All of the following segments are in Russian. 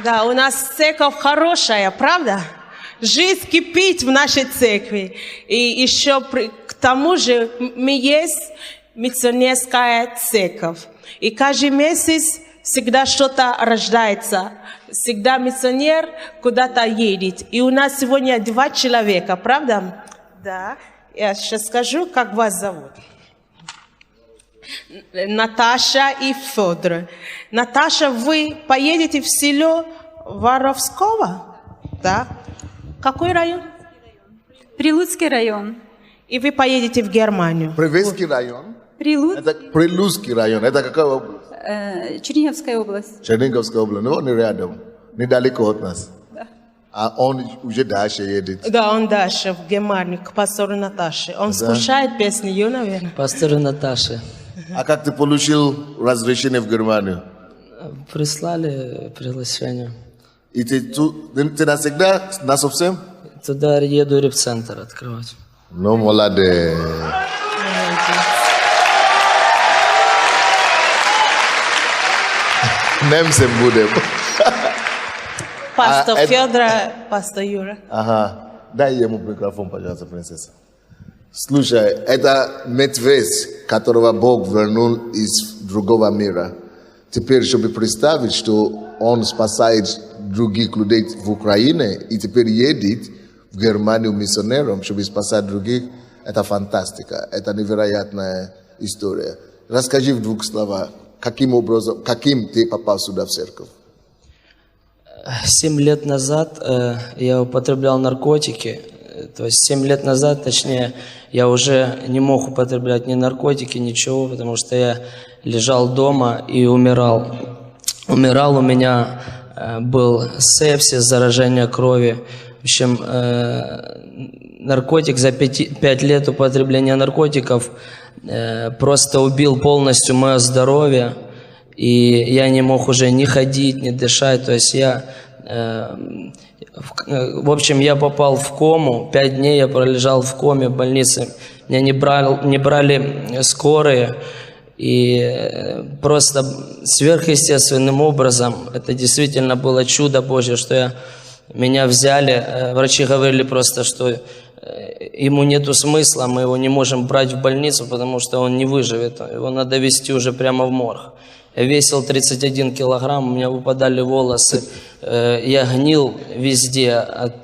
Да, у нас церковь хорошая, правда? Жизнь кипит в нашей церкви. И еще к тому же мы есть миссионерская церковь. И каждый месяц всегда что-то рождается. Всегда миссионер куда-то едет. И у нас сегодня 2 человека, правда? Да. Я сейчас скажу, как вас зовут. Наташа и Федор. Наташа, вы поедете в село Воровского? Да. Какой район? Прилуцкий район. И вы поедете в Германию. Привезский район? Это Прилуцкий район. Это какая область? Черниговская область. Черниговская область. Ну, он рядом. Недалеко от нас. Да. А он уже дальше едет. Да, он дальше в Германию, к пастору Наташе. Он слушает песни ее, наверное. Пастору Наташе. А как ты получил разрешение в Германию? Прислали приглашение. И ты навсегда, насовсем? Туда еду репцентр открывать. Ну, молодец. Немцем будем. Пастор Федор, пастор Юра. Ага. Дай ему микрофон, пожалуйста, принцесса. Слушай, это мертвец, которого Бог вернул из другого мира. Теперь, чтобы представить, что он спасает других людей в Украине и теперь едет в Германию миссионером, чтобы спасать других, это фантастика, это невероятная история. Расскажи в 2 словах, каким образом, каким ты попал сюда в церковь? 7 лет назад я употреблял наркотики. То есть 7 лет назад, точнее, я уже не мог употреблять ни наркотики, ничего, потому что я лежал дома и умирал. Умирал, у меня был сепсис, заражение крови. В общем, наркотик за 5 лет употребления наркотиков просто убил полностью мое здоровье. И я не мог уже ни ходить, ни дышать. То есть в общем, я попал в кому. 5 дней я пролежал в коме в больнице. Меня не брали скорые. И просто сверхъестественным образом, это действительно было чудо Божье, что меня взяли. Врачи говорили просто, что ему нету смысла, мы его не можем брать в больницу, потому что он не выживет. Его надо везти уже прямо в морг. Я весил 31 килограмм, у меня выпадали волосы. Я гнил везде, от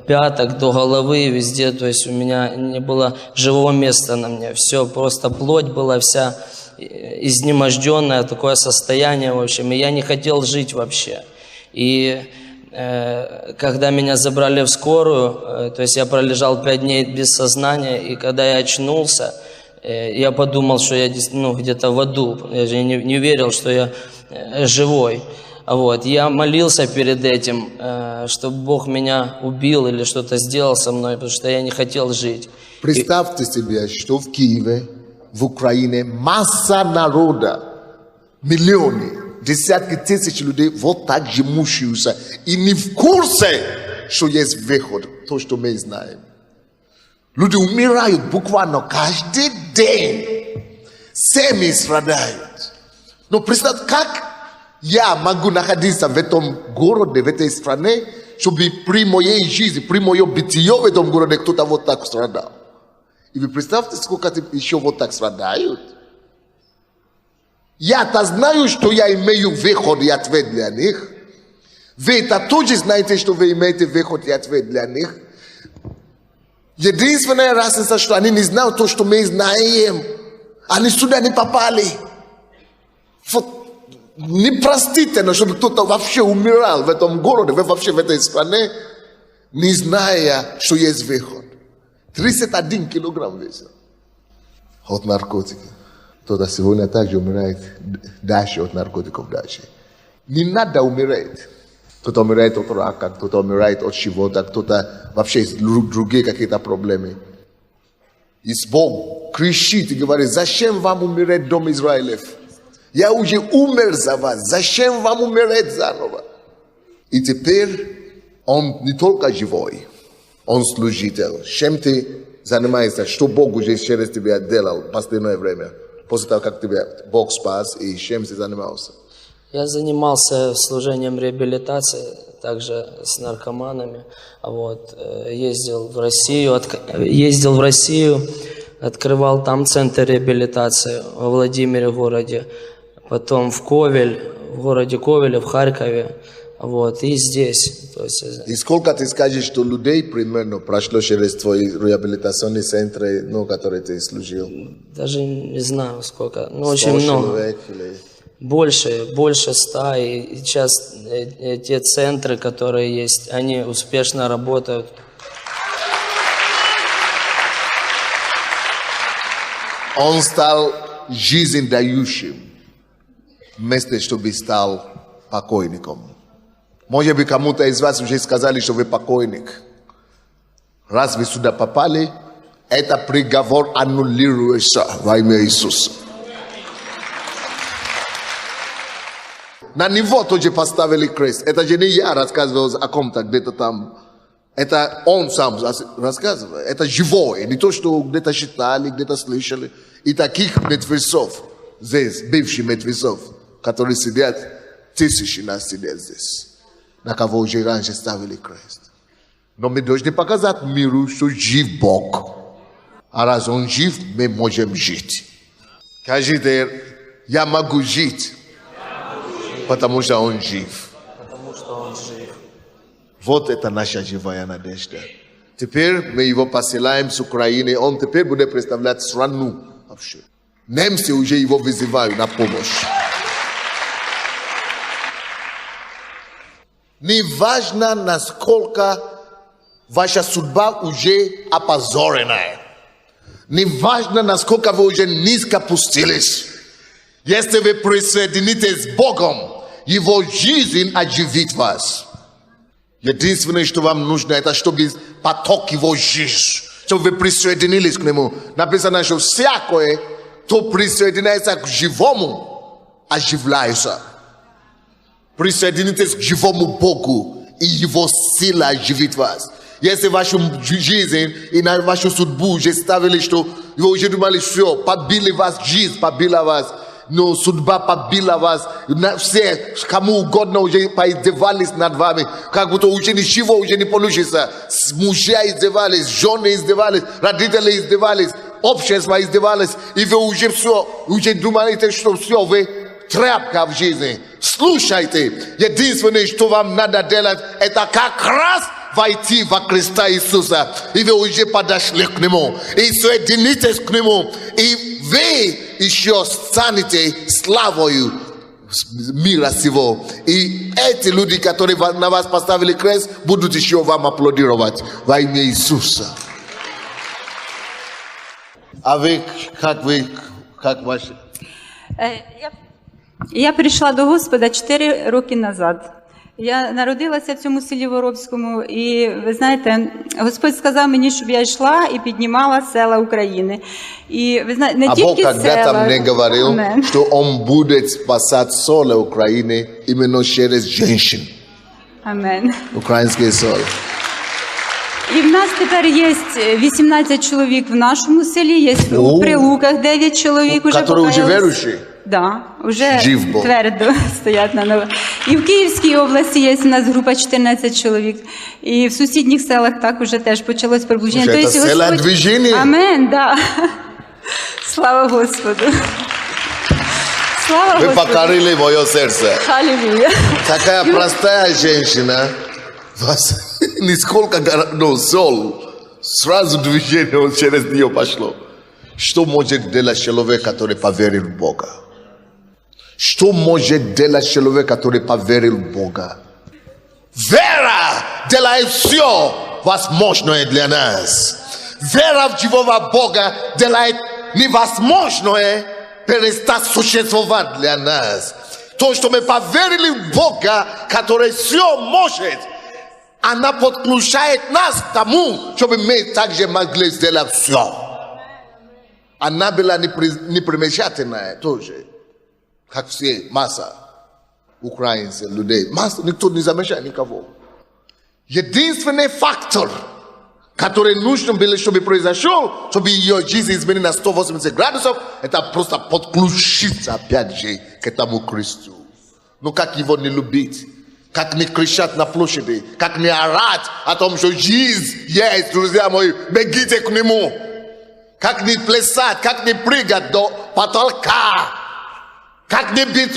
пяток до головы, везде. То есть у меня не было живого места на мне. Все, просто плоть была вся изнеможденная, такое состояние, в общем. И я не хотел жить вообще. И когда меня забрали в скорую, то есть я пролежал 5 дней без сознания, и когда я очнулся, я подумал, что я где-то в аду. Я же не верил, что я живой. Вот. Я молился перед этим, чтобы Бог меня убил или что-то сделал со мной, потому что я не хотел жить. Представьте себе, что в Киеве, в Украине масса народа, миллионы, десятки тысяч людей вот так же мучаются и не в курсе, что есть выход, то, что мы знаем. Люди умирают буквально каждый день. Семьи страдают. Но представь, как я могу находиться в этом городе, в этой стране, чтобы при моей жизни, при моем бытие в этом городе кто-то вот так страдал. И вы представьте, сколько еще вот так страдают. Я-то знаю, что я имею выход и ответ для них. Вы это тоже знаете, что вы имеете выход и ответ для них. Единственная разница, что они не знают то, что мы знаем. Они сюда не попали. Вот непростительно, чтобы кто-то вообще умирал в этом городе, вообще в этой стране, не зная, что есть выход. 31 килограмм весил. От наркотиков. Кто-то сегодня также умирает дальше от наркотиков дальше. Не надо умирать. Кто-то умирает от рака, кто-то умирает от чего-то, кто-то вообще другие какие-то проблемы. И Бог кричит и говорит: зачем вам умереть, дом Израилев? Я уже умер за вас, зачем вам умереть заново? И теперь он не только живой, он служитель. Чем ты занимаешься, что Бог уже через тебя делал в последнее время? После того, как тебя Бог спас, и чем ты занимался? Я занимался служением реабилитации, также с наркоманами. Вот. Ездил в Россию, открывал там центр реабилитации во Владимире городе, потом в городе Ковеле, в Харькове, вот, и здесь. То есть, И сколько ты скажешь, что людей примерно прошло через твои реабилитационные центры, ну, которые ты служил? даже не знаю сколько, но 100 очень много. человек или... Больше 100, и сейчас те центры, которые есть, они успешно работают. Он стал жизнедающим, вместо чтобы стал покойником. Может быть, кому-то из вас уже сказали, что вы покойник. Раз вы сюда попали, это приговор аннулируется во имя Иисуса. На него тоже поставили крест. Это же не я рассказывал о ком-то где-то там. Это он сам рассказывает. Это живое. Не то, что где-то читали, где-то слышали. И таких мертвецов здесь, бывших мертвецов, которые сидят, тысячи нас сидят здесь. На кого уже раньше ставили крест. Но мы должны показать миру, что жив Бог. А раз Он жив, мы можем жить. Каждый я могу жить. Потому что Он жив. Вот это наша живая надежда. Теперь мы его посылаем с Украины. Он теперь будет представлять страну вообще. Немцы уже его вызывают на помощь. Не важно, насколько ваша судьба уже опозоренная. Не важно, насколько вы уже низко опустились. Если вы присоединитесь с Богом, Его жизнь оживит вас. Единственное, что вам нужно, это чтобы поток Его жизни, чтобы вы присоединились к Нему. Написано, что всякое, кто присоединяется к живому, оживляется. Присоединитесь к живому Богу, и Его сила оживит вас. Если вашу жизнь и на вашу судьбу уже ставили, что вы уже думали, все, побили вас жизнь, побила вас, но судьба побила вас, все, кому угодно уже поиздевались над вами, как будто уже ничего уже не получится. Мужья издевались, жены издевались, родители издевались, общество издевалось, и вы уже все, уже думаете, что все, вы тряпка в жизни. Слушайте, единственное, что вам надо делать, это как раз войти во Христа Иисуса, и вы уже подошли к Нему, и соединитесь к Нему, и вы еще станете славою мира сего. И эти люди, которые на вас поставили крест, будут еще вам аплодировать во имя Иисуса. А вы, как ваши? Я прийшла до Господа 4 роки назад. Я народилася в цьому селі Воробському, і ви знаєте, Господь сказав мені, щоб я йшла і піднімала села України. І ви знаєте, не тільки села. А Бог когда-то мне говорил, что Он будет спасать соло Украины именно через женщин. Амен. Украинские соло. І в нас тепер є 18 чоловік в нашому селі, є у Прилуках 9 чоловік уже которые уже верующие. Да, вже твердо стоять на ногах. І в Київській області є у нас група 14 чоловік. І в сусідніх селах так уже теж почалось пробудження. Это села движения. Амен, да. Слава Господу. Слава Вы Господу. покорили мое сердце. Аллилуйя. Такая простая женщина, вас нисколько, но сол, сразу движение через нее пошло. Что может делать человек, который поверил в Бога? Что может делать человек, который поверил в Бога? Вера делает все возможное для нас. Вера в живого Бога делает невозможное перестать существовать для нас. То, что мы поверили в Бога, который все может, она подключает нас к тому, чтобы мы также могли сделать все. Она была непримечательная тоже, как все, масса украинцев, людей. Масса, никто не замечает никого. Единственный фактор, который нужно было, чтобы произошел, чтобы ее жизнь изменилась на 180 градусов, это просто подключиться опять же к этому Христу. Ну как его не любить? Как не кричать на площади? Как не орать о том, что жизнь есть, друзья мои, бегите к нему. Как не плясать, как не прыгать до потолка. Как не быть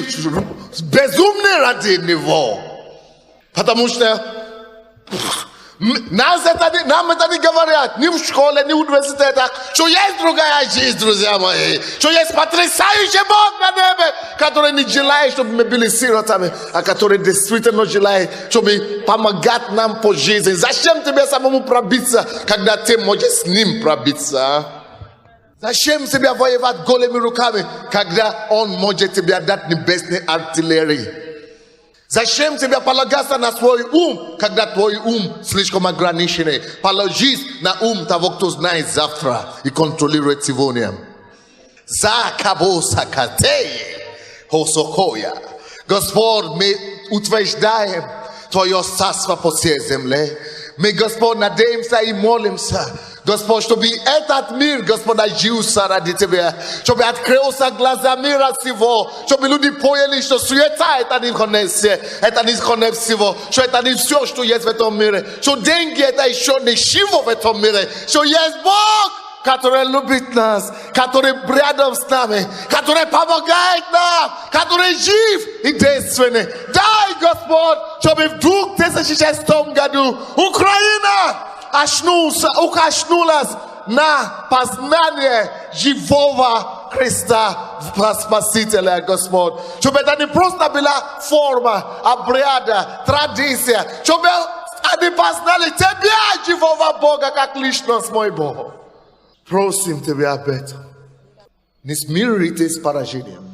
безумным ради него. Потому что нам это не говорят ни в школе, ни в университетах, что есть другая жизнь, друзья мои, что есть потрясающий Бог на небе, который не желает, чтобы мы были сиротами, а который действительно желает, чтобы помогать нам по жизни. Зачем тебе самому пробиться, когда ты можешь с ним пробиться? Зачем тебе воевать голыми руками, когда он может тебе дать небесной артиллерии? Зачем тебе полагаться на свой ум, когда твой ум слишком ограниченный? Положись на ум того, кто знает завтра и контролирует сегодня. Господь, мы утверждаем Твое царство по всей земле. Мы, Господь, надеемся и молимся, Господь, чтобы этот мир, Господь, ожился ради Тебя, чтобы открылся глаза мира сего, чтобы люди поняли, что суета это не конец всего, что это не все, что есть в этом мире, что деньги это еще не ничего в этом мире, что есть Бог, который любит нас, который рядом с нами, который помогает нам, который жив и действенный. Дай, Господь, чтобы в 2006 году Украина укачнулась на познание живого Христа, Спасителя, Господь. Чтобы это не просто была форма, обряда, традиция, чтобы они познали Тебя, живого Бога, как личность, мой Бог. Просим Тебя об этом. Не смиритесь с поражением.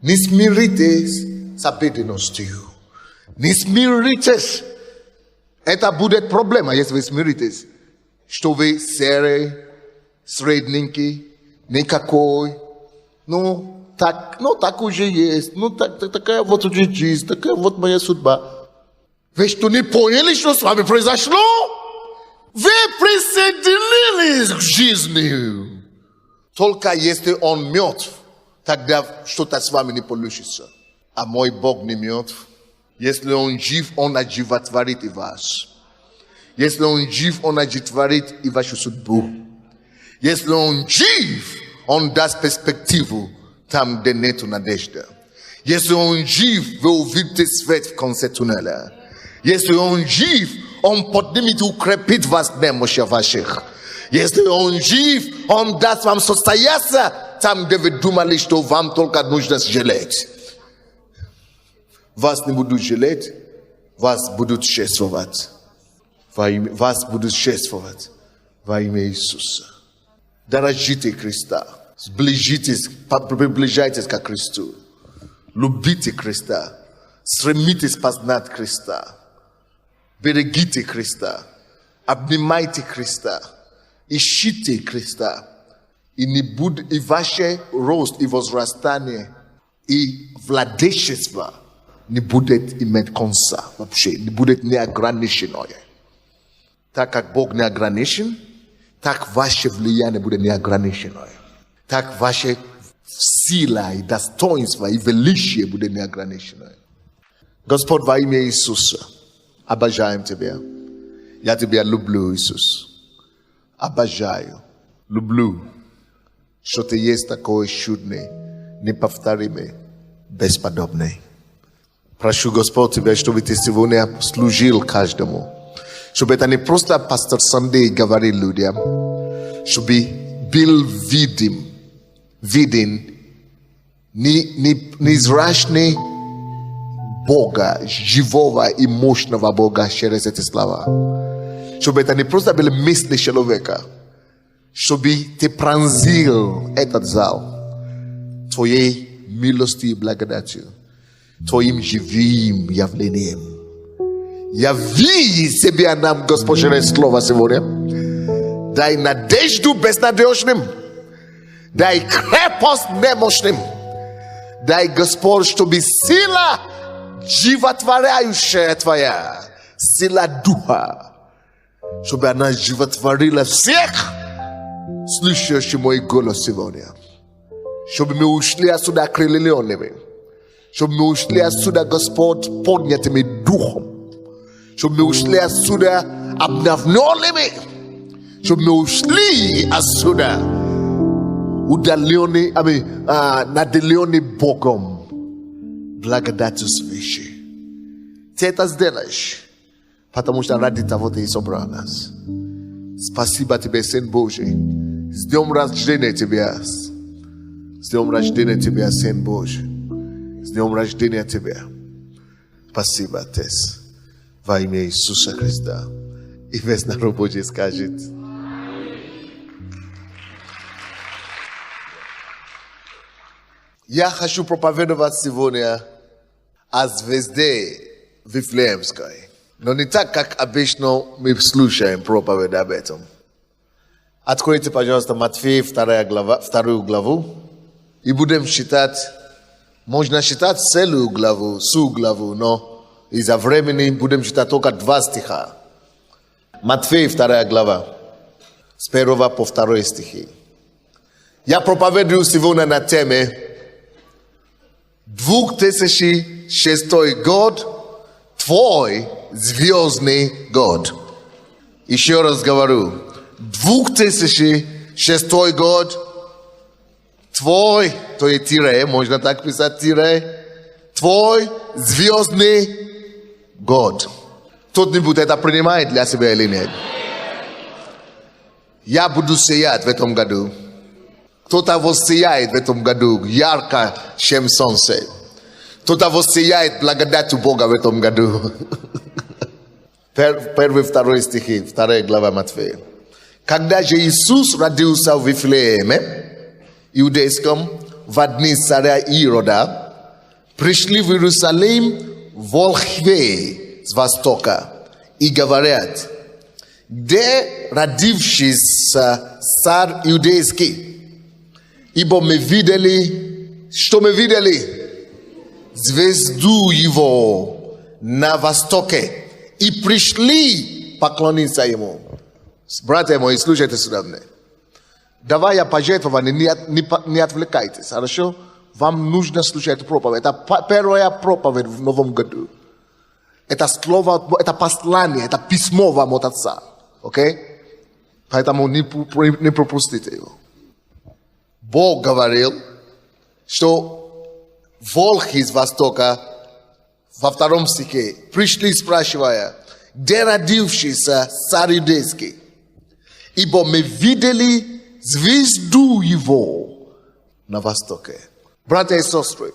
Не смиритесь с обиденностью. Не смиритесь. Это будет проблема, если вы смиритесь. Что вы серый, средненький, никакой. Так уже есть. Такая вот уже жизнь, такая вот моя судьба. Вы что, не поняли, что с вами произошло? Вы присоединились к жизни. Только если он мертв, тогда что-то с вами не получится. А мой Бог не мертв. Если он жив, он оживотворит и вас. Если он жив, он оживотворит и вашу судьбу. Если он жив, он даст перспективу там, где нет надежды. Если он жив, вы увидите свет в конце туннеля. Если он жив, он поднимет и укрепит вас немощи ваших. Если он жив, он даст вам состояться там, где вы думали, что вам только нужно жалеть. Вас не будут жалеть, вас будут чествовать. Вас будут чествовать во имя Иисуса. Дорожите Христа, приближайтесь к Христу. Любите Христа, стремитесь познать Христа. Берегите Христа, обнимайте Христа, ищите Христа. И ваш рост и возрастание и владычество не будет иметь конца вообще, не будет неограниченное. Так как Бог не ограничен, так ваше влияние будет неограниченное. Так ваша сила и достоинство и величие будет неограниченное. Господь, во имя Иисуса, обожаем Тебя. Я Тебя люблю, Иисус. Обожаю, люблю, что Ты есть такой чудный, неповторимый, бесподобный. Прошу, Господь, Тебя, чтобы Ты сегодня служил каждому. Чтобы это не просто пастор Сандей говорил людям, чтобы был виден незрачный Бога, живого и мощного Бога через эти слова. Чтобы это не просто были мысли человека, чтобы Ты пронзил этот зал Твоей милостью и благодатью, Твоим живым явлением. Яви себя нам, Господь, через слово сегодня. Дай надежду безнадежным. Дай крепость немощным. Дай, Господь, чтобы сила животворяющая Твоя, сила Духа, чтобы она животворила всех, слышащих мой голос сегодня. Чтобы мы ушли отсюда окрыленными. чтобы мы ушли отсюда, Господь, поднятыми духом, чтобы мы ушли отсюда обновленными, чтобы мы ушли отсюда удаленные, наделенные Богом благодатью свыше. Ты это сделаешь, потому что ради того ты и собрал нас. Спасибо тебе, Сын Божий. С днем рождения тебя. С днем рождения тебя, Сын Божий. С днем рождения тебя. Спасибо, Отец. Во имя Иисуса Христа. И весь народ Божий скажет. Я хочу проповедовать сегодня о звезде Вифлеемской. Но не так, как обычно мы слушаем проповедь об этом. Откройте, пожалуйста, Матфея 2 главу. И будем считать, можно считать целую главу, главу, но из-за времени будем считать только 2 стиха. Матфея 2 глава, с 1 по 2 стихи. Я проповедую сегодня на теме 2006 год, твой звездный год. Еще раз говорю, 2006 год, твой, то есть тире, можно так писать тире, твой звездный год. Кто-нибудь это принимает для себя или нет? Я буду сиять в этом году. Кто-то воссияет в этом году ярко, чем солнце. Кто-то воссияет благодатью Бога в этом году. 1-2 стихи, 2 глава Матфея. Когда же Иисус родился в Вифлееме, иудейском, в дни царя Ирода, пришли в Иерусалим волхвы с востока и говорят: где родившийся царь иудейский? Ибо мы видели, что мы видели? Звезду его на востоке. И пришли поклониться ему. Братья мои, слушайте сюда мне. Давай я пожертвование, не отвлекайтесь, хорошо? Вам нужно слушать эту проповедь. Это первая проповедь в новом году. Это слово, это послание, это письмо вам от Отца. Окей? Поэтому не пропустите его. Бог говорил, что волхи из Востока во 2 стихе пришли, спрашивая, где родившийся царь иудейский? Ибо мы видели звезду его на востоке. Братья и сестры,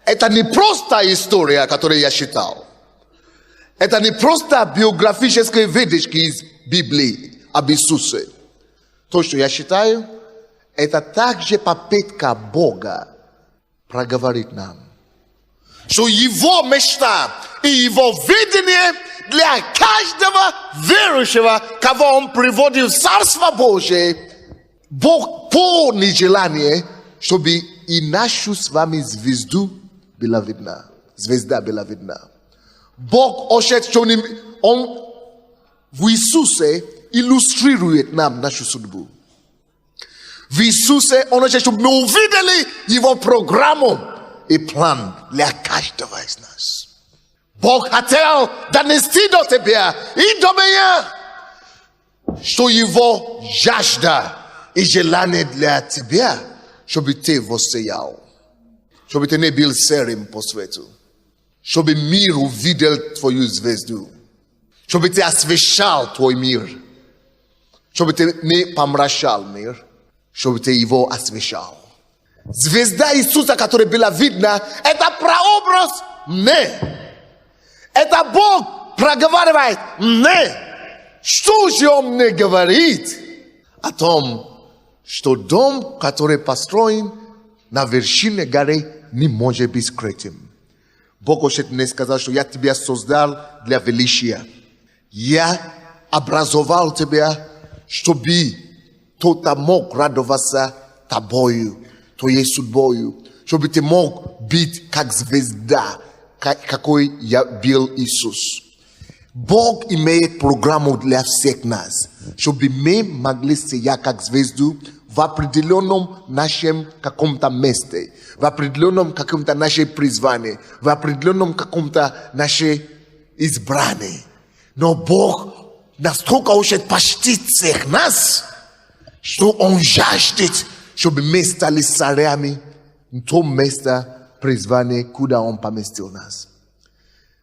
это не просто история, которую я читал. Это не просто биографические выдержки из Библии об Иисусе. То, что я считаю, это также попытка Бога проговорить нам, что его мечта и его видение для каждого верующего, кого он приводит в Царство Божие, Бог полный желание, чтобы и нашу с вами звезда была видна. Бог хочет, что он в Иисусе иллюстрирует нам нашу судьбу. В Иисусе он хочет, чтобы мы увидели его программу и план для каждого из нас. Бог хотел донести до тебя и до меня, что его жажда и желание для тебя, чтобы ты воссиял, чтобы ты не был серым по свету, чтобы мир увидел твою звезду, чтобы ты освещал твой мир, чтобы ты не помрачал мир, чтобы ты его освещал. Звезда Иисуса, которая была видна, это прообраз мне. Это Бог проговаривает мне. Что же он мне говорит? О том, что дом, который построен на вершине горы, не может быть скрытым. Бог хочет мне сказать, что я тебя создал для величия. Я образовал тебя, чтобы кто-то мог радоваться тобою, твоей судьбою, чтобы ты мог быть как звезда, какой я был Иисус. Бог имеет программу для всех нас, чтобы мы могли сиять как звезду в определенном нашем каком-то месте, в определенном каком-то нашей призвании, в определенном каком-то нашей избрании. Но Бог настолько хочет почтить всех нас, что Он жаждет, чтобы мы стали царями в том месте призвания, куда Он поместил нас.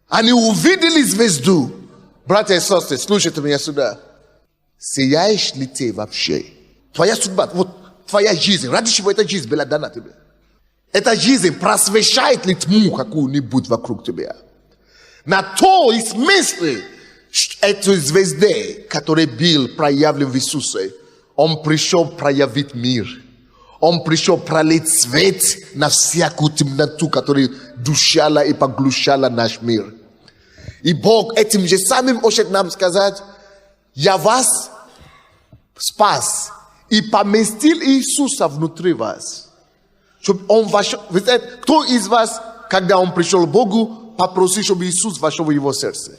Они увидели звезду. Братья и сестры, слушайте меня сюда. Сияешь ли ты вообще? Твоя судьба, вот твоя жизнь, ради чего эта жизнь была дана тебе? Эта жизнь просвещает ли тьму какую-нибудь вокруг тебя? На то и смысле этой звезды, который был проявлен в Иисусе, Он пришел проявить мир. Он пришел пролить свет на всякую темноту, которая душала и поглощала наш мир. И Бог этим же самым хочет нам сказать: я вас спас и поместил Иисуса внутри вас. Чтобы Он вошел. Вы знаете, кто из вас, когда он пришел к Богу, попросил, чтобы Иисус вошел в его сердце?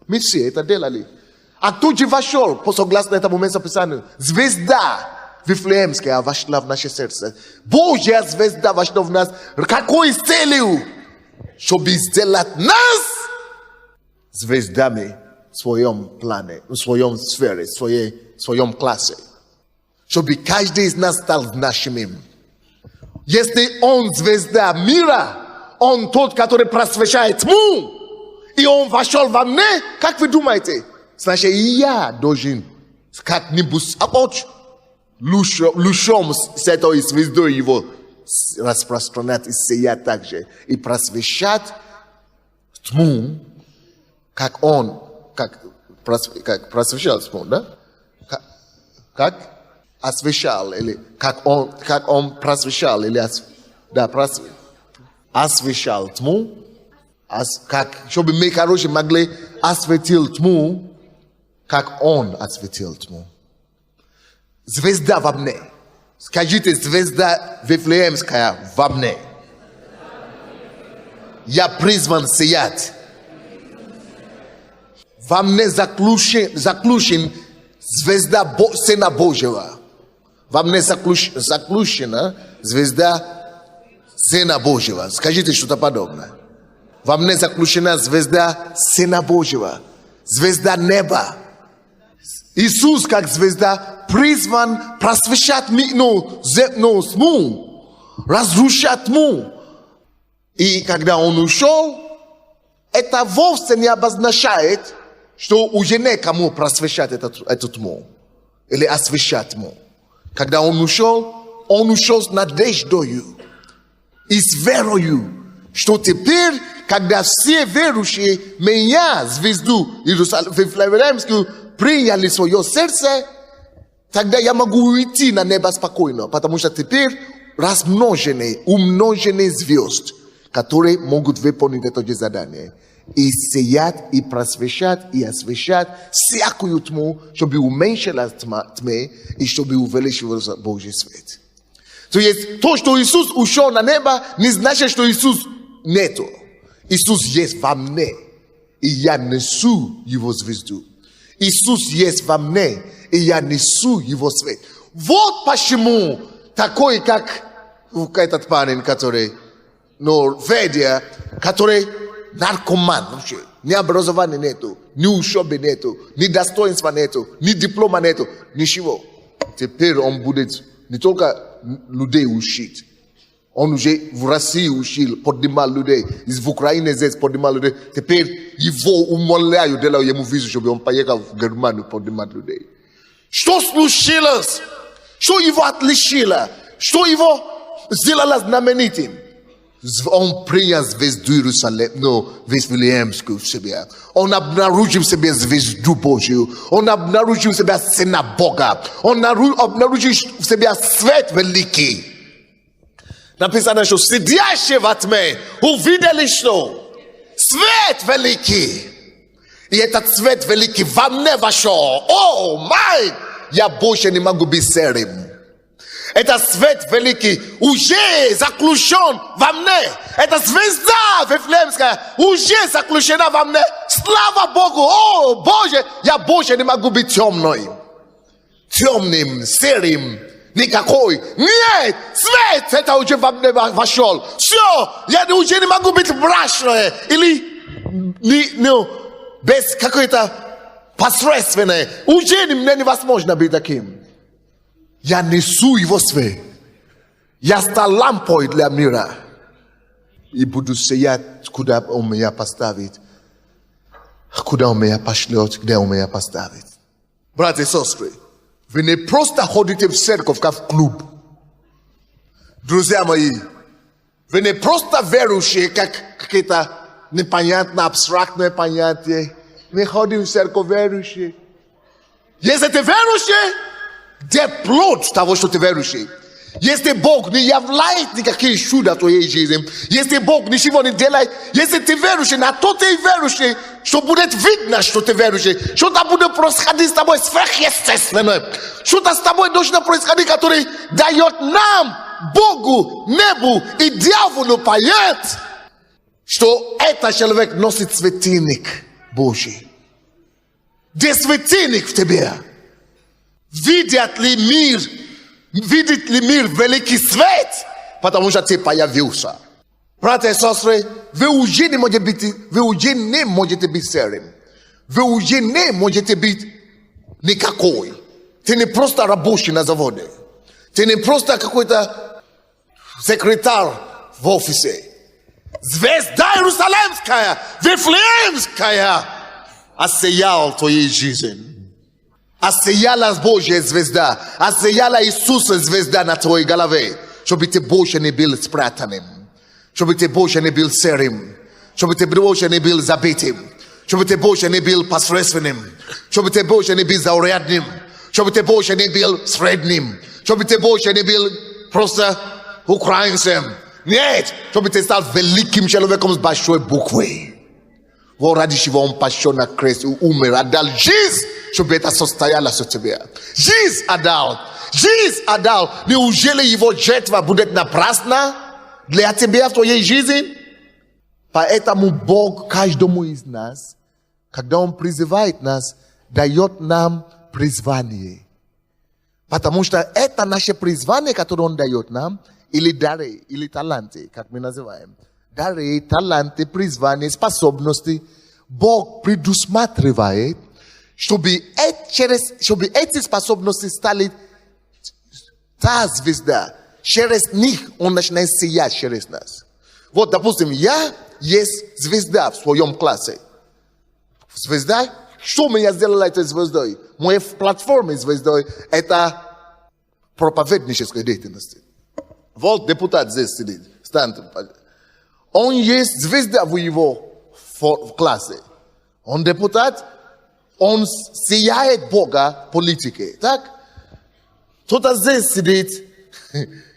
Мы все это делали. А кто же вошел, согласно этому местописанию? Звезда Вифлеемская вошла в наше сердце. Божья звезда вошла в нас. Какой целью? Чтобы сделать нас звездами в своем плане, в своем сфере, в своем классе. Чтобы каждый из нас стал нашим им. Если Он звезда мира, Он тот, который просвещает тьму, и Он вошел во мне, как вы думаете? Значит, и я должен как-нибудь лучом с этой звездой его распространять и сиять также. И просвещать тьму, как Он, как просвещал тьму, да? Как освещал, или как он просвещал, или освещал тьму, чтобы мы, короче, могли осветить тьму, как Он осветил тьму. Звезда во мне. Скажите: звезда Вифлеемская во мне. Я призван сиять. Во мне заключен звезда Сына Божьего. Во мне заключена звезда Сына Божьего. Скажите что-то подобное. Во мне заключена звезда Сына Божьего. Звезда неба. Иисус, как звезда, призван просвещать тьму, разрушать тьму. И когда Он ушел, это вовсе не обозначает, что уже некому просвещать эту тьму или освещать тьму. Когда Он ушел с надеждою и с верою, что теперь, когда все верующие меня, звезду Вифлеемскую, приняли в свое сердце, тогда я могу уйти на небо спокойно, потому что теперь умноженные звезд, которые могут выполнить это задание. И сиять, и просвещать, и освещать всякую тьму, чтобы уменьшилась тьма, и чтобы увеличивался Божий свет. То есть то, что Иисус ушел на небо, не значит, что Иисус нету. Иисус есть во мне, и я несу Его звезду. Иисус есть во мне, и я несу Его свет. Вот почему такой, как этот парень, который, Норвегия, который наркоман вообще. Ни образования нету, ни учебы нету, ни достоинства нету, ни диплома нету, ничего. Теперь он будет не только людей учить. Он уже в России учил, поднимал людей. В Украине здесь поднимал людей. Теперь его умоляют, делают ему визу, чтобы он поехал в Германию поднимать людей. Что случилось? Что его отличило? Что его сделало знаменитым? Он принял звезду Вифлеемскую в себе. Он обнаружил в себе звезду Божью. Он обнаружил в себе Сына Бога. Он обнаружил в себе свет великий. Написано, что сидящие во тьме увидели, что свет великий. И этот свет великий во мне вошел. О, май! Я больше не могу быть серым. Это свет великий уже заключен во мне. Это звезда Вифлеемская уже заключена во мне. Слава Богу! О, Боже! Я больше не могу быть темным, серым, Никакой. Нет! Свет! Это уже вошел. Все! Я уже не могу быть мрачной. Или без какой-то посредственной. Уже мне невозможно быть таким. Я несу его свет. Я стал лампой для мира. И буду сиять, куда он меня поставит. Куда он меня пошлет, где он меня поставит. Братья и сестры, вы не просто ходите в церковь, как в клуб. Друзья мои, вы не просто верующие, как какие-то непонятные, абстрактные понятия. Мы ходим в церковь верующие. Если ты верующий, где плод того, что ты верующий? Если Бог не являет никакие чуда в твоей жизни, если Бог ничего не делает, если ты верующий, на то ты верующий, что будет видно, что ты верующий, что-то будет происходить с тобой сверхъестественное, что-то с тобой должно происходить, который дает нам, Богу, небу и дьяволу понять, что этот человек носит светильник Божий. Где светильник в тебе? Видит ли мир великий свет? Потому что ты появился. Братья и сестры, вы уже не можете быть серым. Вы уже не можете быть никакой. Ты не просто рабочий на заводе. Ты не просто какой-то секретарь в офисе. Звезда Иерусалимская, Вифлеемская осияла твою жизнь. Осияла Божья звезда, осияла Иисуса звезда на твоей голове, чтобы ты больше не был спрятанным, чтобы ты больше не был серым, чтобы ты больше не был забитым, чтобы ты больше не был посредственным, чтобы ты больше не был заурядным, чтобы ты больше не был средним, чтобы ты больше не был просто украинцем. Нет, чтобы ты стал великим человеком с большой буквы. Вот ради чего он пошел на крест и умер, отдал жизнь, чтобы это состоялось у тебя. Жизнь отдал. Неужели его жертва будет напрасна для тебя в твоей жизни? Поэтому Бог каждому из нас, когда Он призывает нас, дает нам призвание. Потому что это наше призвание, которое Он дает нам, или дары, или таланты, как мы называем. Дары, таланты, призвания, способности. Бог предусматривает, чтобы эти способности стали та звезда. Через них Он начинает сиять через нас. Вот, допустим, я есть звезда в своем классе. Звезда? Что меня сделала этой звездой? Моя платформа звездой – это проповедническая деятельность. Вот депутат здесь сидит. Он есть звезда в его классе. Он депутат, он сияет Бога политикой. Так? Кто-то здесь сидит.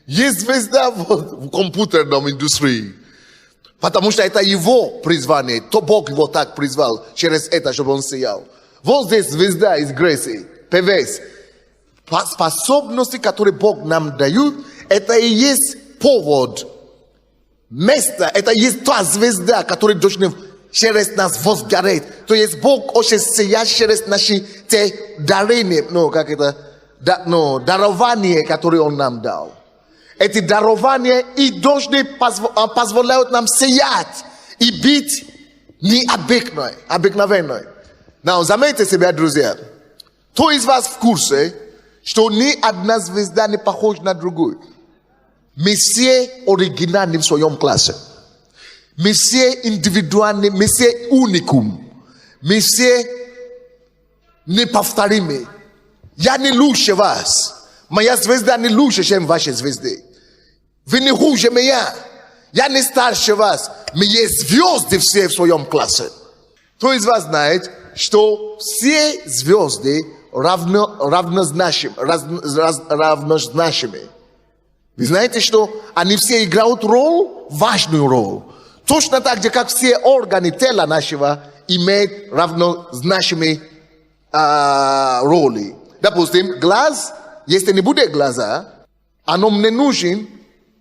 Есть звезда в компьютерной индустрии. Потому что это его призвание. То Бог его так призвал через это, чтобы он сиял. Вот здесь звезда из Греции. Певец. Способности, которые Бог нам дает, это и есть повод. Место, это и есть та звезда, которая должна через нас возгореть. То есть Бог очень сияет через наши те дарения, дарования, которые Он нам дал. Эти дарования и должны позволяют нам сиять и быть необыкновенной. Но заметьте себя, друзья. Кто из вас в курсе, что ни одна звезда не похожа на другую? Мы все оригинальны в своем классе. Мы все индивидуальны, мы все уникум. Мы все неповторимы. Я не лучше вас. Моя звезда не лучше, чем ваши звезды. Вы не хуже меня. Я не старше вас. Мы есть звезды все в своем классе. Кто из вас знает, что все звезды равнозначимы? Вы знаете, что они все играют важную роль. Точно так же, как все органы тела нашего имеют равнозначимые роли. Допустим, глаз, если не будет глаза, оно мне нужен,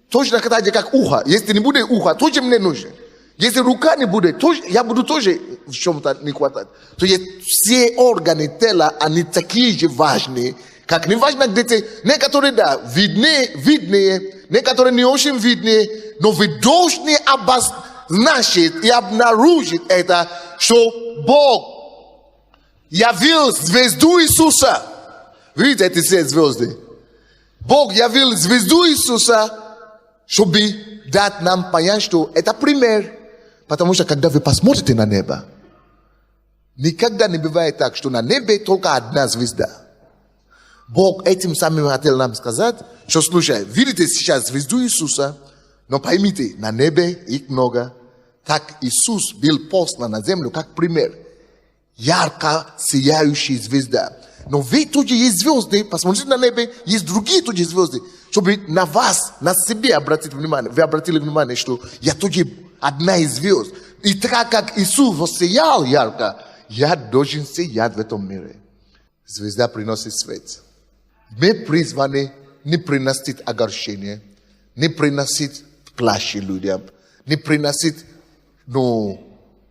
точно так же, как ухо. Если не будет уха, тоже мне нужен. Если рука не будет, я буду тоже в чем-то не хватать. То есть все органы тела, они такие же важные, Как неважно, где ты, некоторые, да, виднее, некоторые не очень виднее, но вы должны обозначить и обнаружить это, что Бог явил звезду Иисуса. Видите эти все звезды? Бог явил звезду Иисуса, чтобы дать нам понять, что это пример. Потому что когда вы посмотрите на небо, никогда не бывает так, что на небе только одна звезда. Бог этим самым хотел нам сказать, что, слушай, видите сейчас звезду Иисуса, но поймите, на небе их много. Так Иисус был послан на землю как пример. Ярко сияющая звезда. Но вы тоже есть звезды, посмотрите на небе, есть другие тоже звезды, чтобы на вас, на себе обратить внимание. Вы обратили внимание, что я тоже одна из звезд. И так как Иисус воссиял ярко, я должен сиять в этом мире. Звезда приносит свет. Мы призваны не приносить огорчение, не приносить плачи людям, не приносить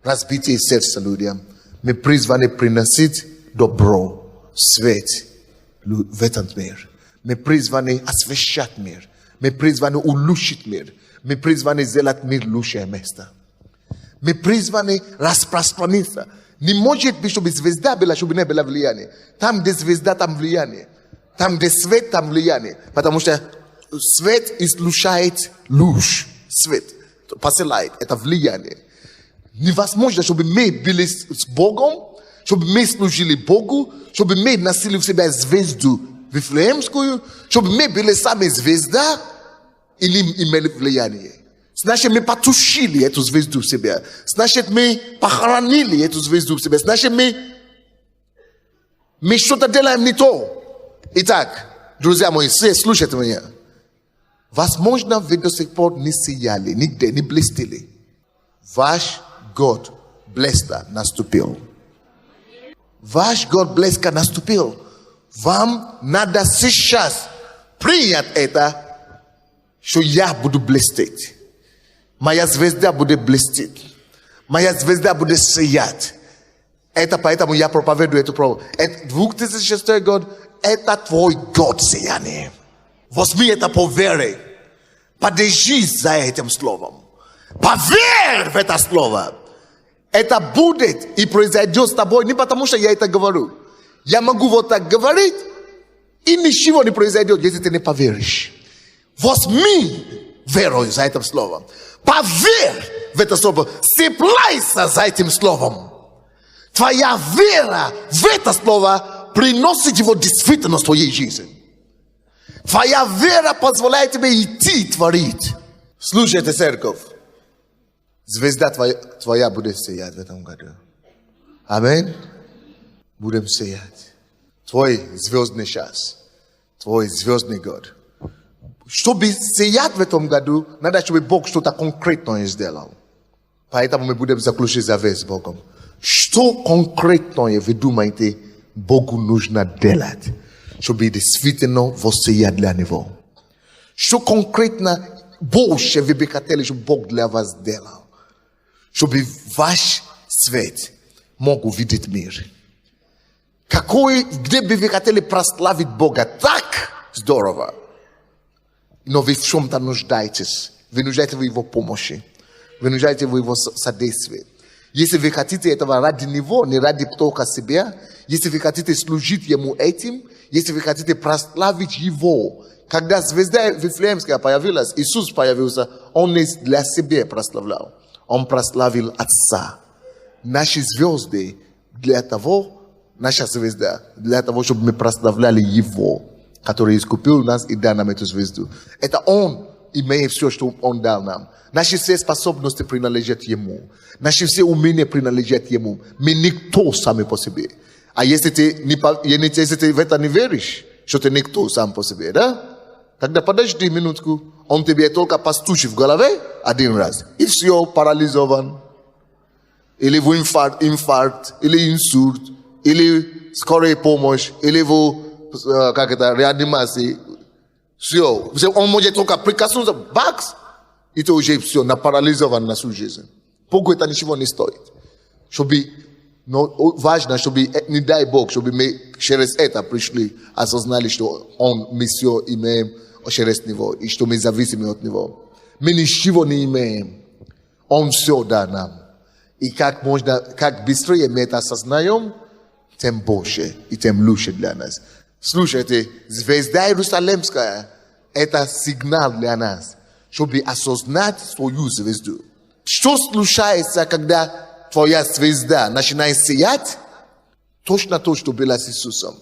разбитие сердца людям. Мы призваны приносить добро, свет в этот мир. Мы призваны освещать мир. Мы призваны улучшить мир. Мы призваны сделать мир лучшее место. Мы призваны распространиться. Не может быть, чтобы звезда была, чтобы не было влияние. Там, где звезда, там влияние. Там, где свет, там влияние. Потому что свет излучает луч. Свет посылает. Это влияние. Невозможно, чтобы мы были с Богом, чтобы мы служили Богу, чтобы мы носили в себя звезду Вифлеемскую, чтобы мы были сами звезда и не имели влияние. Значит, мы потушили эту звезду в себя. Значит, мы похоронили эту звезду в себя. Значит, мы что-то делаем не то. Итак, друзья мои, все слушайте меня. Возможно, вы до сих пор не сияли, нигде не блестели. Ваш год блеска наступил. Ваш год блеска наступил. Вам надо сейчас принять это, что я буду блестеть. Моя звезда будет блестеть. Моя звезда будет сиять. Это поэтому я проповедую эту проповедь. 2006 год – это твой год сияния. Возьми это по вере. Подержи за этим словом. Поверь в это слово. Это будет и произойдет с тобой не потому, что я это говорю. Я могу вот так говорить, и ничего не произойдет, если ты не поверишь. Возьми веру за этим словом. Поверь в это слово. Цепляйся за этим словом. Твоя вера в это слово приносит его действительность в твоей жизни. Твоя вера позволяет тебе идти и творить. Слушайте, церковь. Звезда твоя будет сиять в этом году. Аминь. Будем сиять. Твой звездный час. Твой звездный год. Чтобы сиять в этом году, надо, чтобы Бог что-то конкретное сделал. Поэтому мы будем заключить завет с Богом. Что конкретное вы думаете, Богу нужно делать, чтобы действительно воссиять для Него? Что конкретно больше вы бы хотели, чтобы Бог для вас делал? Чтобы ваш свет мог увидеть мир. Где бы вы хотели прославить Бога? Так здорово. Но вы в чем-то нуждаетесь. Вы нуждаетесь в Его помощи. Вы нуждаетесь в Его содействии. Если вы хотите этого ради Него, не ради только себя, если вы хотите служить Ему этим, если вы хотите прославить Его. Когда звезда Вифлеемская появилась, Иисус появился, Он не для себя прославлял. Он прославил Отца. Наши звезды для того, наша звезда, для того, чтобы мы прославляли Его, который искупил нас и дал нам эту звезду. Это Он имеет все, что Он дал нам. Наши все способности принадлежат Ему. Наши все умения принадлежат Ему. Мы никто сами по себе. А если ты в это не веришь, что ты никто сам по себе, да? Тогда подожди минутку. Он тебе только постучит в голове один раз. И все, парализован. Или в инфаркт, или инсульт, или скорая помощь, или в реанимации. Все. Он может только прикоснуться, бакс, и ты уже все, парализован на всю жизнь. Богу это ничего не стоит. Чтобы Но важно, чтобы, не дай Бог, чтобы мы через это пришли, осознали, что Он, мы все имеем через Него, и что мы зависимы от Него. Мы ничего не имеем. Он все дал нам. И как быстрее мы это осознаем, тем больше и тем лучше для нас. Слушайте, звезда Иерусалимская – это сигнал для нас, чтобы осознать свою звезду. Что случается, когда твоя звезда начинает сиять? Точно то, что было с Иисусом.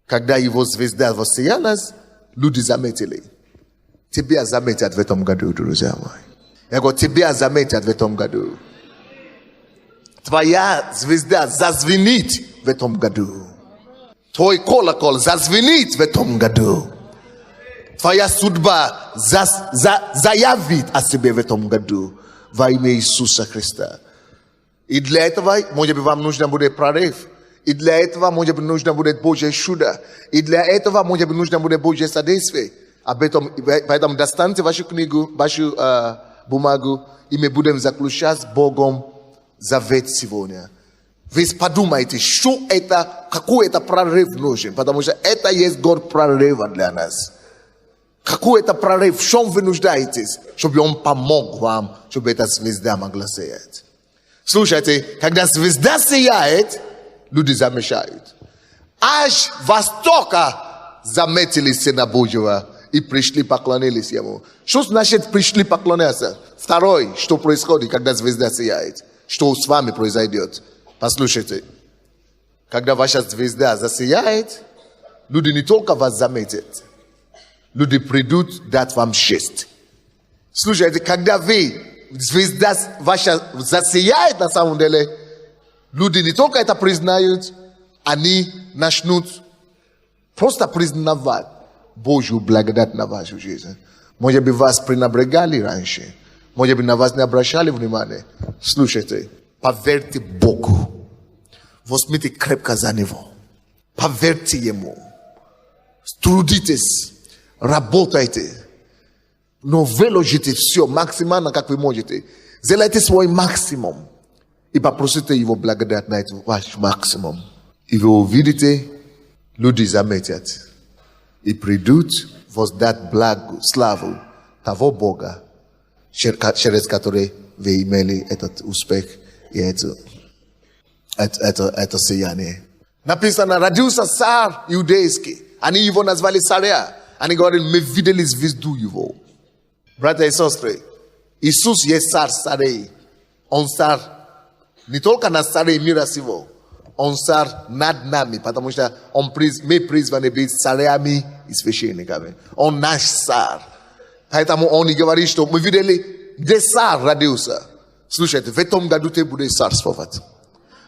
Когда его звезда воссиялась, люди заметили. Тебя заметят в этом году, друзья мои. Я говорю, тебя заметят в этом году. Твоя звезда зазвенит в этом году. Твой колокол зазвенит в этом году. Твоя судьба заявит о себе в этом году во имя Иисуса Христа. И для этого, может быть, вам нужно будет прорыв. И для этого, может быть, нужно будет Божье чудо. И для этого, может быть, нужно будет Божье содействие. Поэтому достаньте вашу книгу, вашу бумагу, и мы будем заключать с Богом завет сегодня. Вы подумайте, что это, какой это прорыв нужен, потому что это есть год прорыва для нас. Какой это прорыв, в чем вы нуждаетесь, чтобы Он помог вам, чтобы эта звезда могла сиять. Слушайте, когда звезда сияет, люди замешают. Аж востока заметили Сына Божьего и пришли, поклонились Ему. Что значит пришли поклоняться? Второе, что происходит, когда звезда сияет? Что с вами произойдет? Послушайте, когда ваша звезда засияет, люди не только вас заметят, люди придут дать вам честь. Слушайте, когда звезда ваша засияет на самом деле, люди не только это признают, они начнут просто признавать Божью благодать на вашу жизнь. Может быть, вас пренебрегали раньше. Может быть, на вас не обращали внимания. Слушайте, поверьте Богу. Возьмите крепко за Него. Поверьте Ему. Трудитесь. Работайте. Но выложите все максимально, как вы можете. Сделайте свой максимум. И попросите Его благодать на этот ваш максимум. И вы увидите, люди заметят. И придут воздать благо, славу того Бога, через который вы имели этот успех и это сияние. Написано, родился царь иудейский. Они его назвали царя. Они говорили, мы видели звезду его. Братья и сестры, Иисус есть царь царей. Он царь не только над царей мира сего. Он царь над нами, потому что мы призваны быть царями и священниками. Он наш царь. Поэтому он и говорит, что мы видели, где царь родился. Слушайте, в этом году ты будешь царствовать.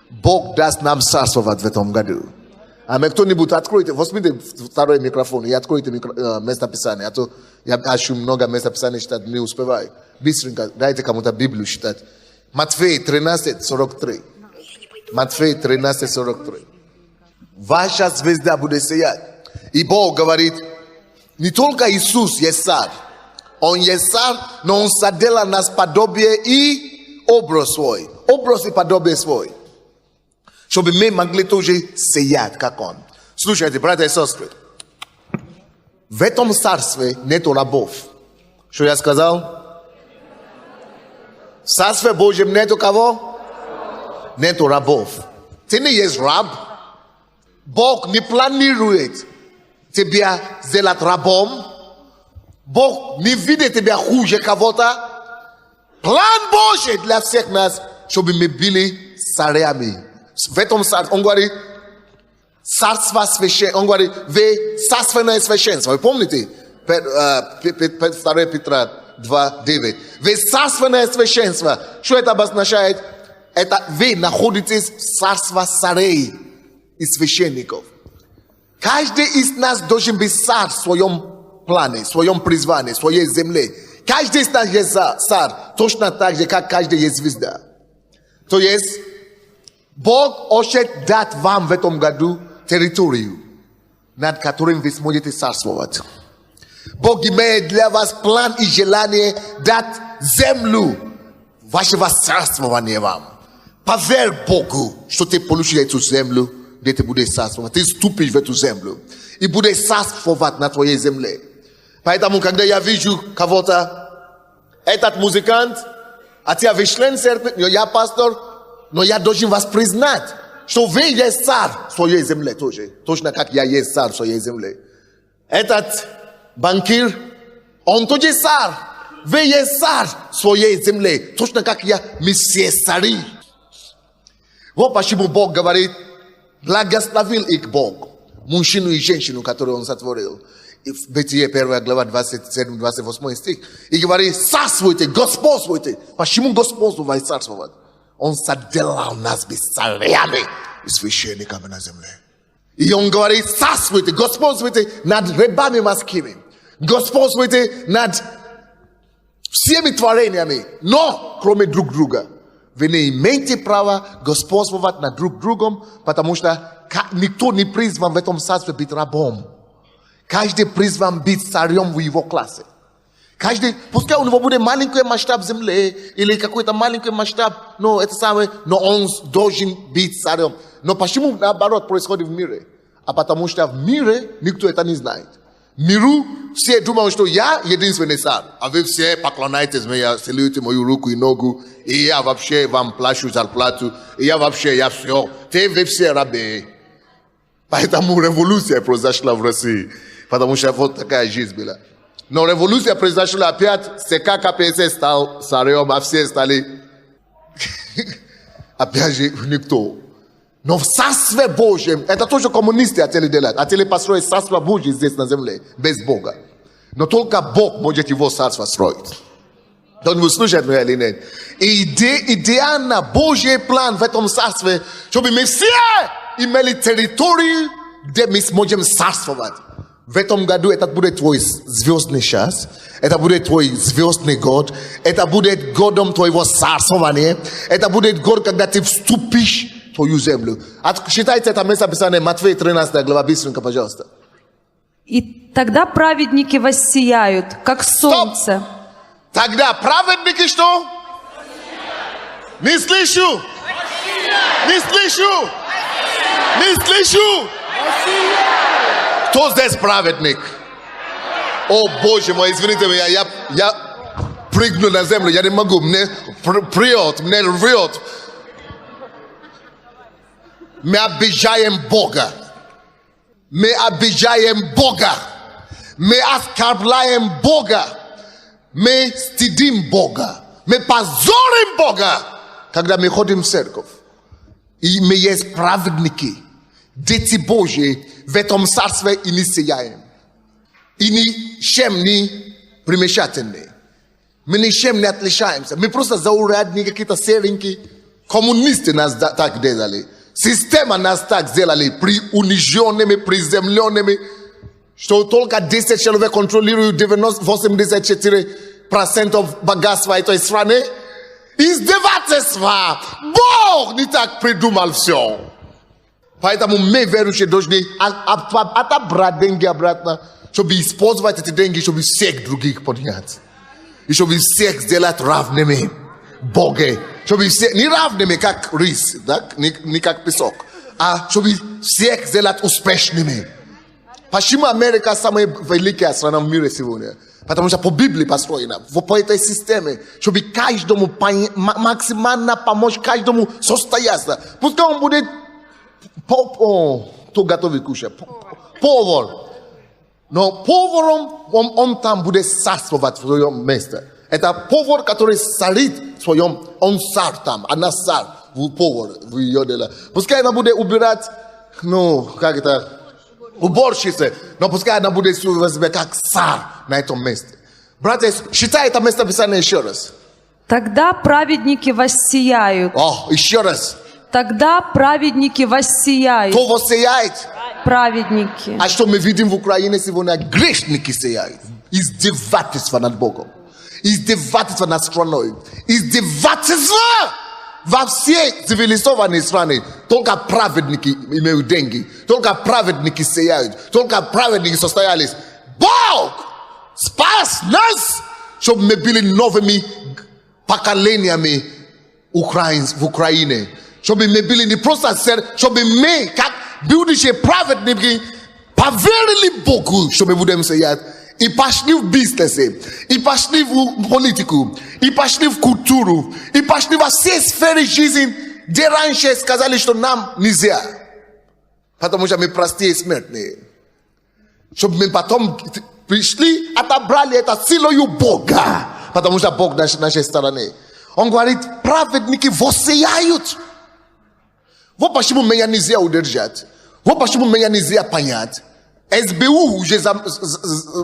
Бог даст нам царствовать в этом году. А кто-нибудь откройте, возьмите второй микрофон и откройте местописание. А то я ищу много местописаний читать, не успеваю. Быстренько дайте кому-то Библию читать. Матфея 13:43. Матфея 13:43. Ваша звезда будет сиять. И Бог говорит, не только Иисус есть царь. Он есть царь, но Он соделал нас подобие и образ свой. Образ и подобие свой. Чтобы мы могли тоже сиять, как Он. Слушайте, братья и сестры. В этом царстве нету рабов. Что я сказал? В царстве Божьем нету кого? Нету рабов. Ты не есть раб. Бог не планирует тебя сделать рабом. Бог не видит тебя хуже кого-то. План Божий для всех нас, чтобы мы были царями. В этом царстве, он говорит, царство священства, он говорит, вы царственное священство. Вы помните? 2 Петра 2:9. Вы царственное священство. Что это обозначает? Это вы находитесь в царстве царей и священников. Каждый из нас должен быть царь в своем плане, в своем призвании, в своей земле. Каждый из нас есть царь, точно так же, как каждый есть звезда. То есть, Бог хочет дать вам в этом году территорию, над которым вы сможете царствовать. Бог имеет для вас план и желание дать землю вашего царствования вам. Pavel Bogu, što te poluči tu zemlju, gdje te bude sasvovat. Ti stupiš v tu zemlju i bude sasvovat na tvojej zemlji. Поэтому, когда я вижу кого-то, этот музыкант, а я член церкви, я пастор, но я должен вас признать, что вы есть царь в своей земле тоже. Точно как я есть царь в своей земле. Этот банкир, он тоже царь. Вы есть царь в своей земле. Точно как я, мы все цари. Вот почему Бог говорит, благословил их Бог, мужчину и женщину, которую Он сотворил. И в Бытие 1 глава 27-28 стих. И говорит, царствуйте, господствуйте. Почему господствовать царствовать? Он соделал нас без царями и священниками на земле. И Он говорит, царствуйте, господствуйте над рабами морскими. Господствуйте над всеми творениями, но кроме друг друга. Вы не имеете права господствовать над друг другом, потому что никто не призван в этом царстве быть рабом. Каждый призван быть царем в его классе. Каждый, пускай у него будет маленький масштаб земли или какой-то маленький масштаб, но это самое, но он должен быть царем. Но почему наоборот происходит в мире? А потому что в мире никто это не знает. В миру все думают, что я единственный царь, а вы все поклоняетесь мне, целуете мою руку и ногу, и я вообще вам плачу зарплату, и я вообще, я все. Вы все рабы. Поэтому революция произошла в России, потому что вот такая жизнь была. Но революция произошла опять, ЦК КПСС стал царем, а все стали опять же никто. Но в Царстве Божьем, это тоже коммунисты хотели делать, хотели построить Царство Божье здесь на земле, без Бога. Но только Бог может его царство строить. Don't вы слушаете меня или нет? Идеально Божий план в этом царстве, чтобы мы все имели территорию, где мы сможем царствовать. В этом году это будет твой звездный час, это будет твой звездный год, это будет годом твоего царствования, это будет год, когда ты вступишь в твою землю. Считайте это место Писания, Матфея 13 глава, быстренько, пожалуйста. И тогда праведники воссияют, как солнце. Тогда праведники что? Не слышу! Не слышу! Не слышу! Кто здесь праведник? О, Боже мой, извините меня, я прыгну на землю, я не могу, мне прет, мне рвет. Мы обижаем Бога. Мы обижаем Бога. Мы оскорбляем Бога. Мы стыдим Бога. Мы позорим Бога, когда мы ходим в церковь. И мы есть праведники, дети Божьи в этом царстве и не сияем. И ничем не примешательны. Мы ничем не отличаемся. Мы просто заурядные какие-то серенькие. Коммунисты нас так делали. Система нас так сделали, униженными, приземленными, что только 10 человек контролируют 84% богатства этой страны. Издевательство! Бог не так придумал все. Поэтому мы, верующие, должны отобрать деньги обратно, чтобы использовать эти деньги, чтобы всех других поднять. И чтобы всех сделать равными Богу. Чтобы все, не равными, как рис, так? Не как песок, а чтобы всех сделать успешными. Почему Америка самая великая страна в мире сегодня? Потому что по Библии построена, по этой системе, чтобы каждому максимально помочь, каждому состояться. Пускай он будет кто готовит кушать, повар. Но поваром он там будет царствовать в своем месте. Это повар, который царит в своем, он царь там, она царь, повар в ее деле. Пускай она будет убирать, как это, уборщица, но пускай она будет себя как царь на этом месте. Братья, считай это место Писания еще раз. Тогда праведники воссияют. Еще раз. Тогда праведники воссияют. Кто воссияет? Праведники. А что мы видим в Украине сегодня? Грешники сияют. Издевательство над Богом. Издевательство над страной. Издевательство во всей цивилизованной стране. Только праведники имеют деньги. Только праведники сияют. Только праведники состоялись. Бог спас нас, чтобы мы были новыми поколениями в Украине, чтобы мы были не просто чтобы мы, как будущие праведники, поверили Богу, что мы будем сиять, и пошли в бизнесе, и пошли в политику, и пошли в культуру, и пошли во все сферы жизни, где раньше сказали, что нам нельзя, потому что мы простые смертные. Чтобы мы потом пришли, отобрали это силою Бога, потому что Бог на нашей стороне. Он говорит, праведники воссияют. Вот почему меня нельзя удержать. Вот почему меня нельзя понять. СБУ уже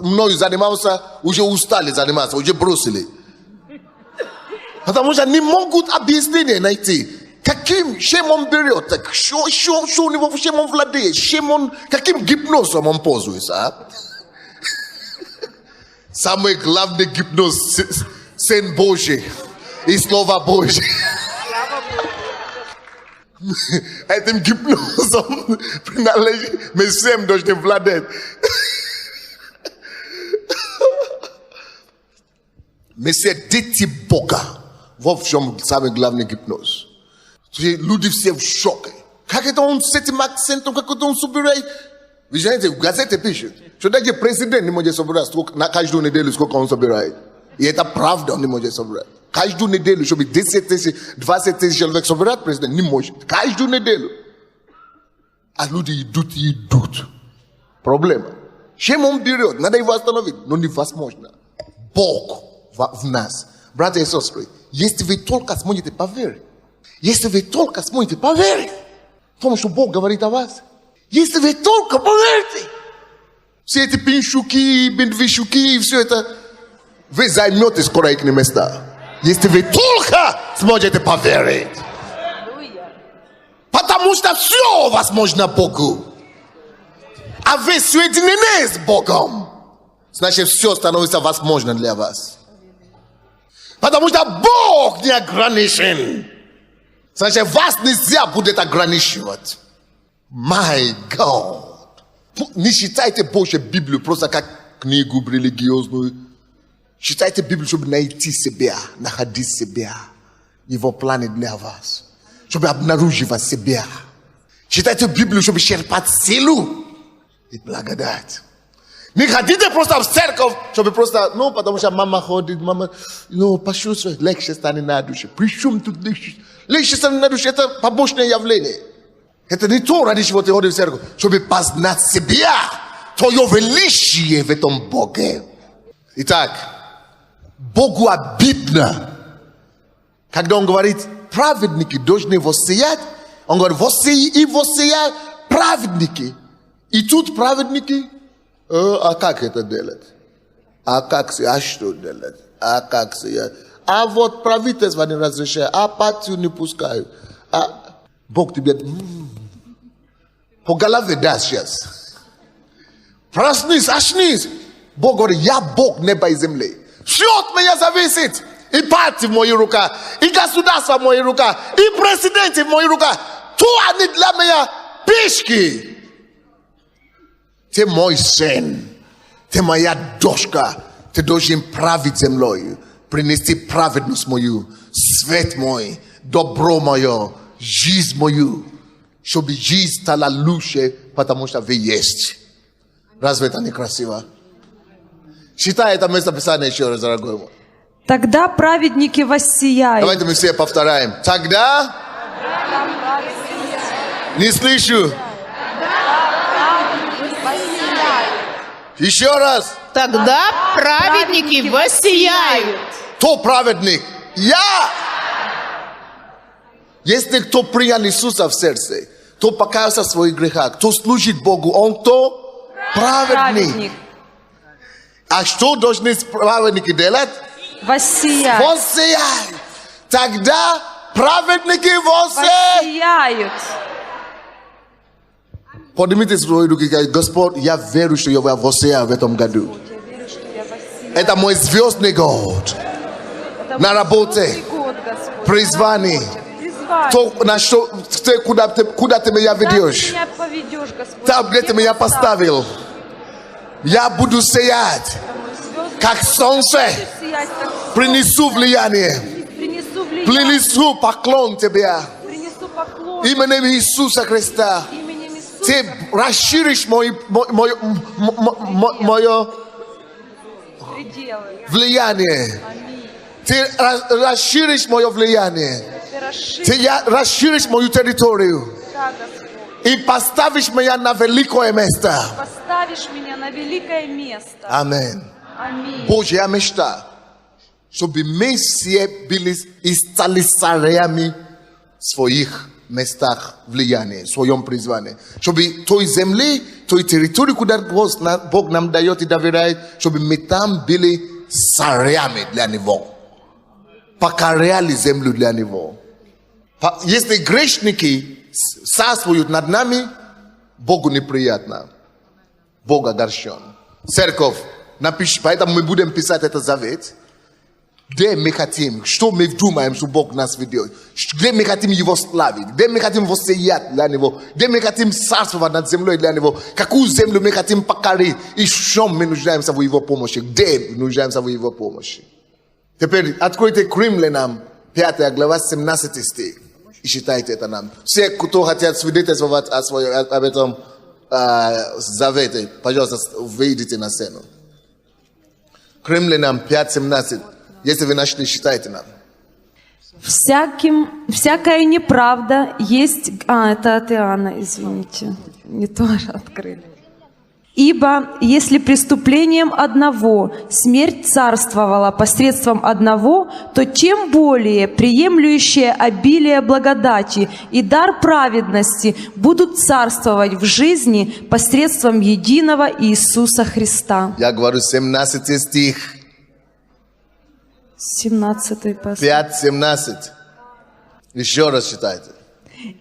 мною занимался, уже устали заниматься, уже бросили. Потому что не могут объяснения найти. Чем он берет, что у него, чем он владеет, каким гипнозом он пользуется. Самый главный гипноз – Сын Божий и Слово Божье. Этим гипнозом мы всем должны владеть. Мы все дети Бога. Вот в чем самый главный гипноз. Люди все в шоке. Как это он с этим акцентом, как это он собирает? Вы знаете, в газете пишет, что даже президент не может собирать на каждую неделю, сколько он собирает. И это правда, он не может собирать. Каждую неделю, чтобы 10 тысяч, 20 тысяч человек собирать, президент не может. Каждую неделю. А люди идут. Проблема. Чем он берет? Надо его остановить. Но невозможно. Бог в нас. Братья и сестры, если вы только сможете поверить, если вы только сможете поверить в том, что Бог говорит о вас, если вы только поверите, все эти пинщуки, бендвищуки и все это, вы займете скоро их места. Если вы только сможете поверить. Потому что все возможно Богу. А вы соединены с Богом. Значит, все становится возможно для вас. Потому что Бог не ограничен. Значит, вас нельзя будет ограничивать. My God. Не считайте Божью Библию просто как книгу религиозную. Читайте Библию, чтобы найти себя, находить себя. Его планы для вас. Чтобы обнаруживать себя. Читайте Библию, чтобы черпать силу и благодать. Не ходите просто в церковь, чтобы просто, потому что мама ходит, послушай, легче станет на душе. Причем тут легче? Легче станет на душе, это побочное явление. Это не то, ради чего ты ходишь в церковь, чтобы познать себя, твое величие в этом Боге. Итак, Богу обидно, когда Он говорит, праведники должны воссиять, Он говорит, воссияй праведники. И тут праведники, а как это делать? А что делать? А вот правительство не разрешает, а партию не пускают. Бог тебе по голове даст сейчас. Проснись, очнись. Бог говорит, я Бог неба и земли. Все от меня зависит. И партия в моих руках, и государство в моих руках, и президент в моих руках. То они для меня пешки. Ты мой сын, ты моя дочка, ты должен править землей, принести праведность мою, свет мой, добро мое, жизнь мою, чтобы жизнь стала лучше, потому что вы есть. Разве это не красиво? Читай это местописание еще раз, дорогой мой. Тогда праведники воссияют. Давайте мы все повторяем. Тогда? Не слышу. Еще раз. Тогда праведники воссияют. Кто праведник? Я. Если кто принял Иисуса в сердце, кто покаялся в своих грехах, кто служит Богу, он то праведник. А что должны праведники делать? Воссияют. Воссияют. Тогда праведники Воссияют. Поднимите свои руки, Господь, я верю, что я воссияю в этом году. Это мой звездный год. На работе, призвание. Куда ты меня ведешь? Там, где ты меня поставил. Я буду сиять, как солнце. Принесу влияние. Принесу поклон тебе. принесу поклон Именем Иисуса Христа. именем Иисуса. Ты расширишь мое Пределы. влияние. Аминь. Ты расширишь мое влияние. Ты расширишь, Ты расширишь мою территорию. да, Господь. И поставишь меня на великое место. Поставишь меня на великое место. Amen. Аминь. Божья мечта, чтобы мы все были и стали царями в своих местах влияния, в своем призвании. Чтобы той земли, той территории, куда Бог нам дает и доверяет, чтобы мы там были царями для Него. Покоряли землю для Него. Если грешники царствуют над нами, Богу неприятно. Бог огорчен. Церковь, поэтому мы будем писать этот завет. Где мы хотим, что мы думаем, что Бог нас ведет. Где мы хотим Его славить. Где мы хотим воссиять для Него. Где мы хотим царствовать над землей для Него. Какую землю мы хотим покорить. И в чем мы нуждаемся в Его помощи. Где мы нуждаемся в Его помощи. Теперь откройте к Римлянам 5 глава 17 стих. И читайте это нам. Все, кто хотят свидетельствовать об этом завете, пожалуйста, выйдите на сцену. К Римлянам 5:17. Если вы нашли, читайте нам. Всякая неправда есть... это от Иоанна, извините. Не то открыли. Ибо если преступлением одного смерть царствовала посредством одного, то тем более приемлющие обилие благодати и дар праведности будут царствовать в жизни посредством единого Иисуса Христа. Я говорю 17 стих. 17-й пастор. 5:17. Еще раз читайте.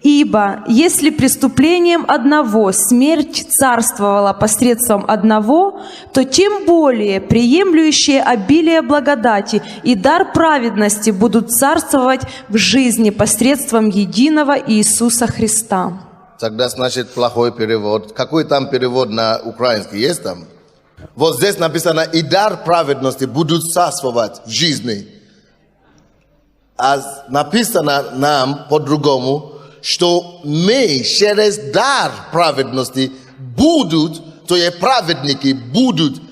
Ибо если преступлением одного смерть царствовала посредством одного, то тем более приемлющие обилие благодати и дар праведности будут царствовать в жизни посредством единого Иисуса Христа. Тогда значит плохой перевод. Какой там перевод на украинский? Есть там? Вот здесь написано, и дар праведности будут царствовать в жизни. А написано нам по-другому, что мы через дар праведности будут, то есть праведники будут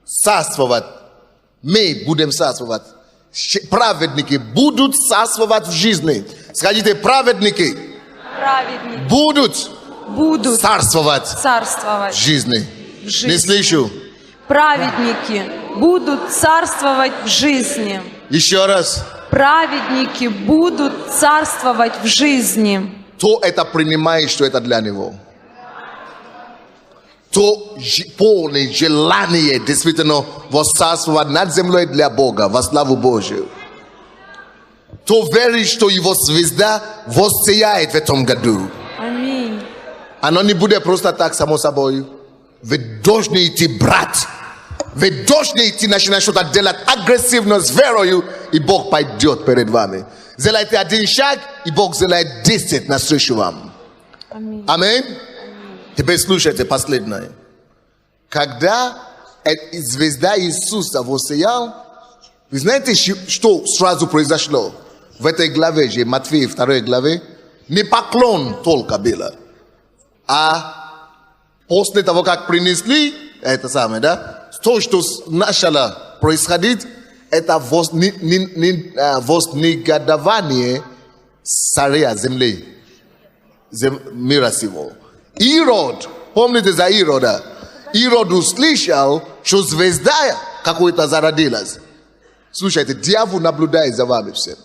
царствовать. Мы будем царствовать. Праведники будут царствовать в жизни. Скажите, праведники будут царствовать в жизни. Не слышу. Праведники будут царствовать в жизни. Еще раз. Праведники будут царствовать в жизни. Кто это принимает, что это для него? То полное желание действительно восцарствовать над землей для Бога, во славу Божию. То верит, что его звезда воссияет в этом году. Аминь. Оно не будет просто так, само собой. Вы должны идти, брат. Вы должны идти, начинать что-то делать агрессивно с верою, и Бог пойдет перед вами. Сделайте один шаг, и Бог сделает 10 навстречу вам. Аминь. Теперь слушайте последнее. Когда звезда Иисуса воссиял, вы знаете, что сразу произошло? В этой главе же, Матфея 2 главе, не поклон только было, а после того, как принесли, это самое, да? То, что начало происходить, это вознегодование царя земли, мира сего. Ирод, помните за Ирода? Ирод услышал, что звезда какой-то зародилась. Слушайте, дьявол наблюдает за вами все.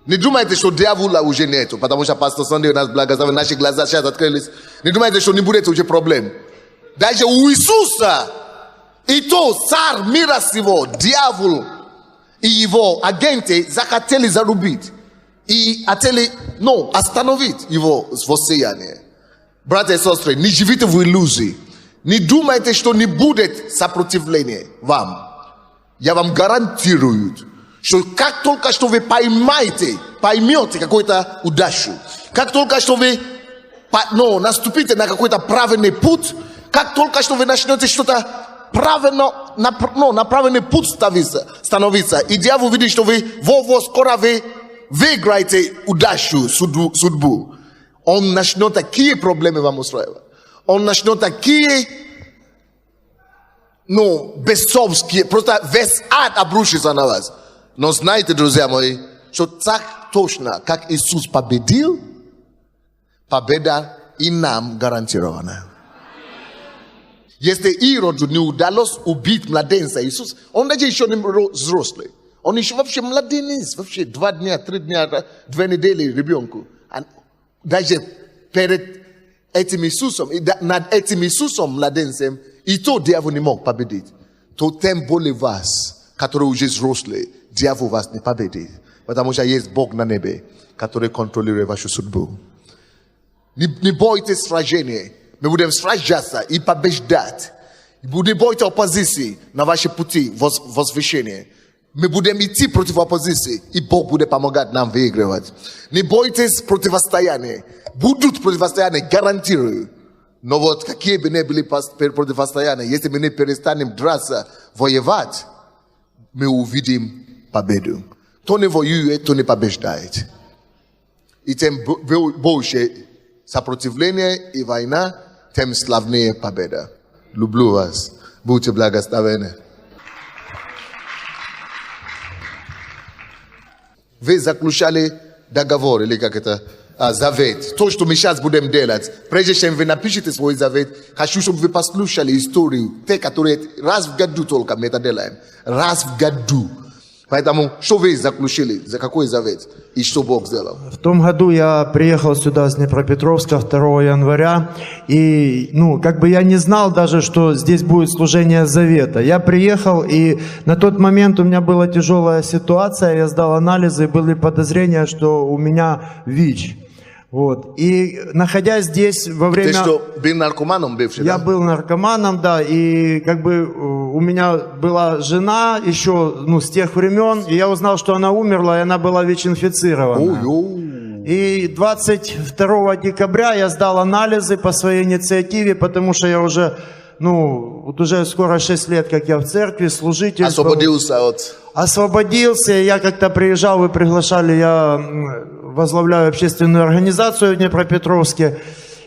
Не думайте, что дьявола уже нету, потому что пастор Санди у нас благословен, наши глаза сейчас открылись. Не думайте, что не будет уже проблем. Даже у Иисуса, и то царь мира сего, дьявол и его агенты захотели зарубить. И хотели, остановить его воссияние. Братья и сестры, не живите в иллюзии. Не думайте, что не будет сопротивления вам. Я вам гарантирую, что как только что вы поймете какую-то удачу, как только что вы наступите на какой-то правильный путь, как только что вы начнете что-то правильно, на правильный путь становиться, и дьявол видит, что вы скоро вы выиграете удачу, судьбу, он начнет такие проблемы вам устраивать. Он начнет такие, бесовские, просто весь ад обрушится на вас. Но знаете, друзья мои, что так точно, как Иисус победил, победа и нам гарантирована. Если Ироду не удалось убить младенца Иисуса, он даже еще не взрослый. Он еще вообще младенец, вообще 2 дня, 3 дня, 2 недели ребенку. Даже перед этим Иисусом, над этим Иисусом младенцем, и то дьявол не мог победить. То тем более вас, которые уже взрослые, дьявол вас не победит. Потому что есть Бог на небе, который контролирует вашу судьбу. Не бойтесь сражения. Мы будем сражаться и побеждать. Не бойтесь оппозиции на ваши пути возвышения. Мы будем идти против оппозиции, и Бог будет помогать нам выигрывать. Не бойтесь противостояния. Будут противостояния, гарантирую. Но вот какие бы ни были противостояния, если мы не перестанем драться, воевать, мы увидим победу. Кто не воюет, то не побеждает. И тем больше сопротивление и война, тем славнее победа. Люблю вас. Будьте благословенны. Вы заключали договор, или как это, завет. То, что мы сейчас будем делать. Прежде чем вы напишите свой завет, хочу, чтобы вы послушали историю, те, которые раз в году только мы это делаем. Раз в году. Поэтому, что вы заключили, за какой завет и что Бог сделал? В том году я приехал сюда с Днепропетровска 2 января, и, я не знал даже, что здесь будет служение завета. Я приехал, и на тот момент у меня была тяжелая ситуация, я сдал анализы, и были подозрения, что у меня ВИЧ. Вот. И находясь здесь во время... Ты что, был наркоманом бывший, Я да? был наркоманом, да, и у меня была жена еще, с тех времен, и я узнал, что она умерла, и она была ВИЧ-инфицирована. И 22 декабря я сдал анализы по своей инициативе, потому что я уже, уже скоро 6 лет, как я в церкви, служитель. Освободился, я как-то приезжал, вы приглашали, я возглавляю общественную организацию в Днепропетровске,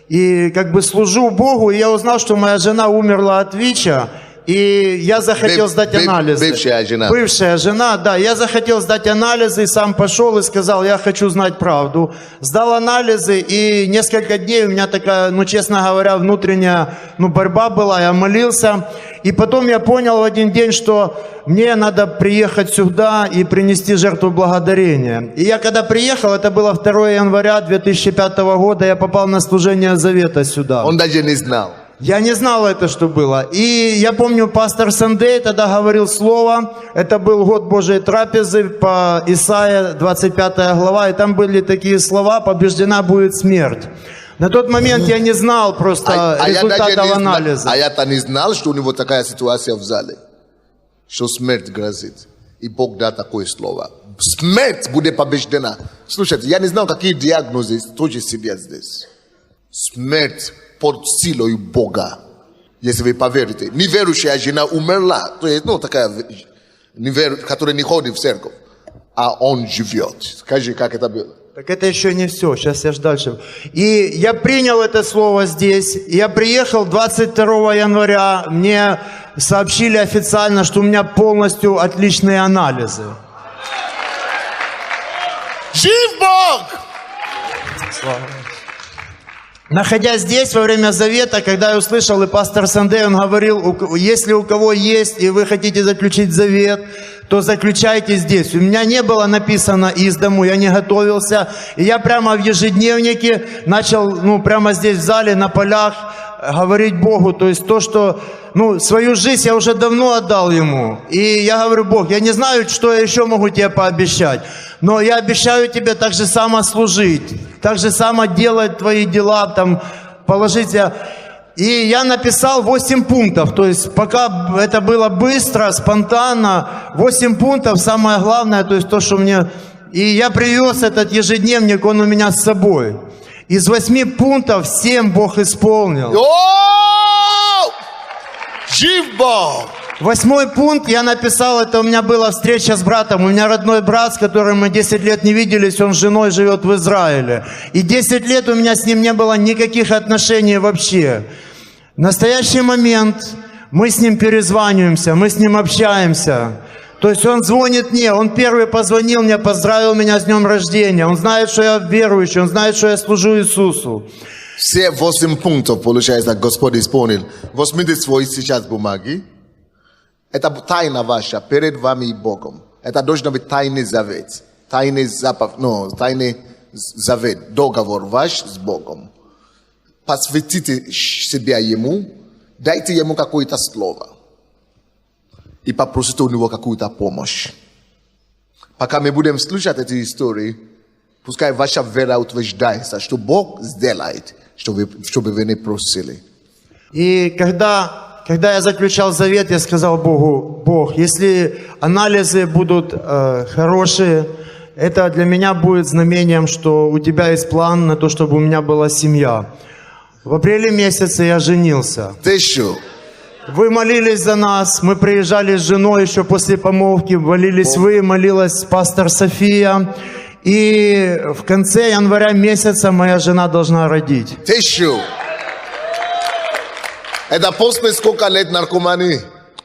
и служу Богу, и я узнал, что моя жена умерла от ВИЧа, и я захотел сдать анализы. Бывшая жена. Бывшая жена, да. Я захотел сдать анализы, и сам пошел и сказал, я хочу знать правду. Сдал анализы, и несколько дней у меня такая, честно говоря, внутренняя, борьба была. Я молился, и потом я понял в один день, что мне надо приехать сюда и принести жертву благодарения. И я когда приехал, это было 2 января 2005 года, я попал на служение завета сюда. Он даже не знал. Я не знал это, что было. И я помню, пастор Сандей тогда говорил слово. Это был год Божьей трапезы по Исаия, 25 глава. И там были такие слова: побеждена будет смерть. На тот момент я не знал просто результатов анализа. А я-то не знал, что у него такая ситуация в зале. Что смерть грозит. И Бог дал такое слово. Смерть будет побеждена. Слушайте, я не знал, какие диагнозы тоже сидят здесь. Смерть под силой Бога. Если вы поверите. Неверующая жена умерла. То есть, такая, которая не ходит в церковь. А он живет. Скажи, как это было? Так это еще не все. Сейчас я ж дальше. И я принял это слово здесь. Я приехал 22 января. Мне сообщили официально, что у меня полностью отличные анализы. Жив Бог! Слава. Находясь здесь во время завета, когда я услышал, и пастор Сандей, он говорил, если у кого есть, и вы хотите заключить завет, то заключайте здесь. У меня не было написано из дому, я не готовился. И я прямо в ежедневнике начал, прямо здесь в зале, на полях, говорить Богу. То есть то, что, свою жизнь я уже давно отдал Ему. И я говорю: Бог, я не знаю, что я еще могу тебе пообещать. Но я обещаю тебе так же само служить, так же само делать твои дела, положить тебя. И я написал 8 пунктов, то есть пока это было быстро, спонтанно, 8 пунктов, самое главное, то есть то, что мне... И я привез этот ежедневник, он у меня с собой. Из 8 пунктов 7 Бог исполнил. О! Жив Бог! 8 пункт я написал, это у меня была встреча с братом. У меня родной брат, с которым мы 10 лет не виделись, он с женой живет в Израиле. И 10 лет у меня с ним не было никаких отношений вообще. В настоящий момент мы с ним перезваниваемся, мы с ним общаемся. То есть он звонит мне, он первый позвонил мне, поздравил меня с днем рождения. Он знает, что я верующий, он знает, что я служу Иисусу. Все 8 пунктов, получается, Господь исполнил. Возьмите свои сейчас бумаги. Это тайна ваша перед вами и Богом. Это должен быть тайный завет. Тайный завет, договор ваш с Богом. Посвятите себя Ему, дайте Ему какое-то слово. И попросите у Него какую-то помощь. Пока мы будем слушать эти истории, пускай ваша вера утверждается, что Бог сделает, чтобы вы не просили. И когда я заключал завет, я сказал Богу: Бог, если анализы будут хорошие, это для меня будет знамением, что у Тебя есть план на то, чтобы у меня была семья. В апреле месяце я женился. Ты что? Вы молились за нас, мы приезжали с женой еще после помолвки, молились вы, молилась пастор София. И в конце января месяца моя жена должна родить. Ты что? Это после сколько лет наркомании?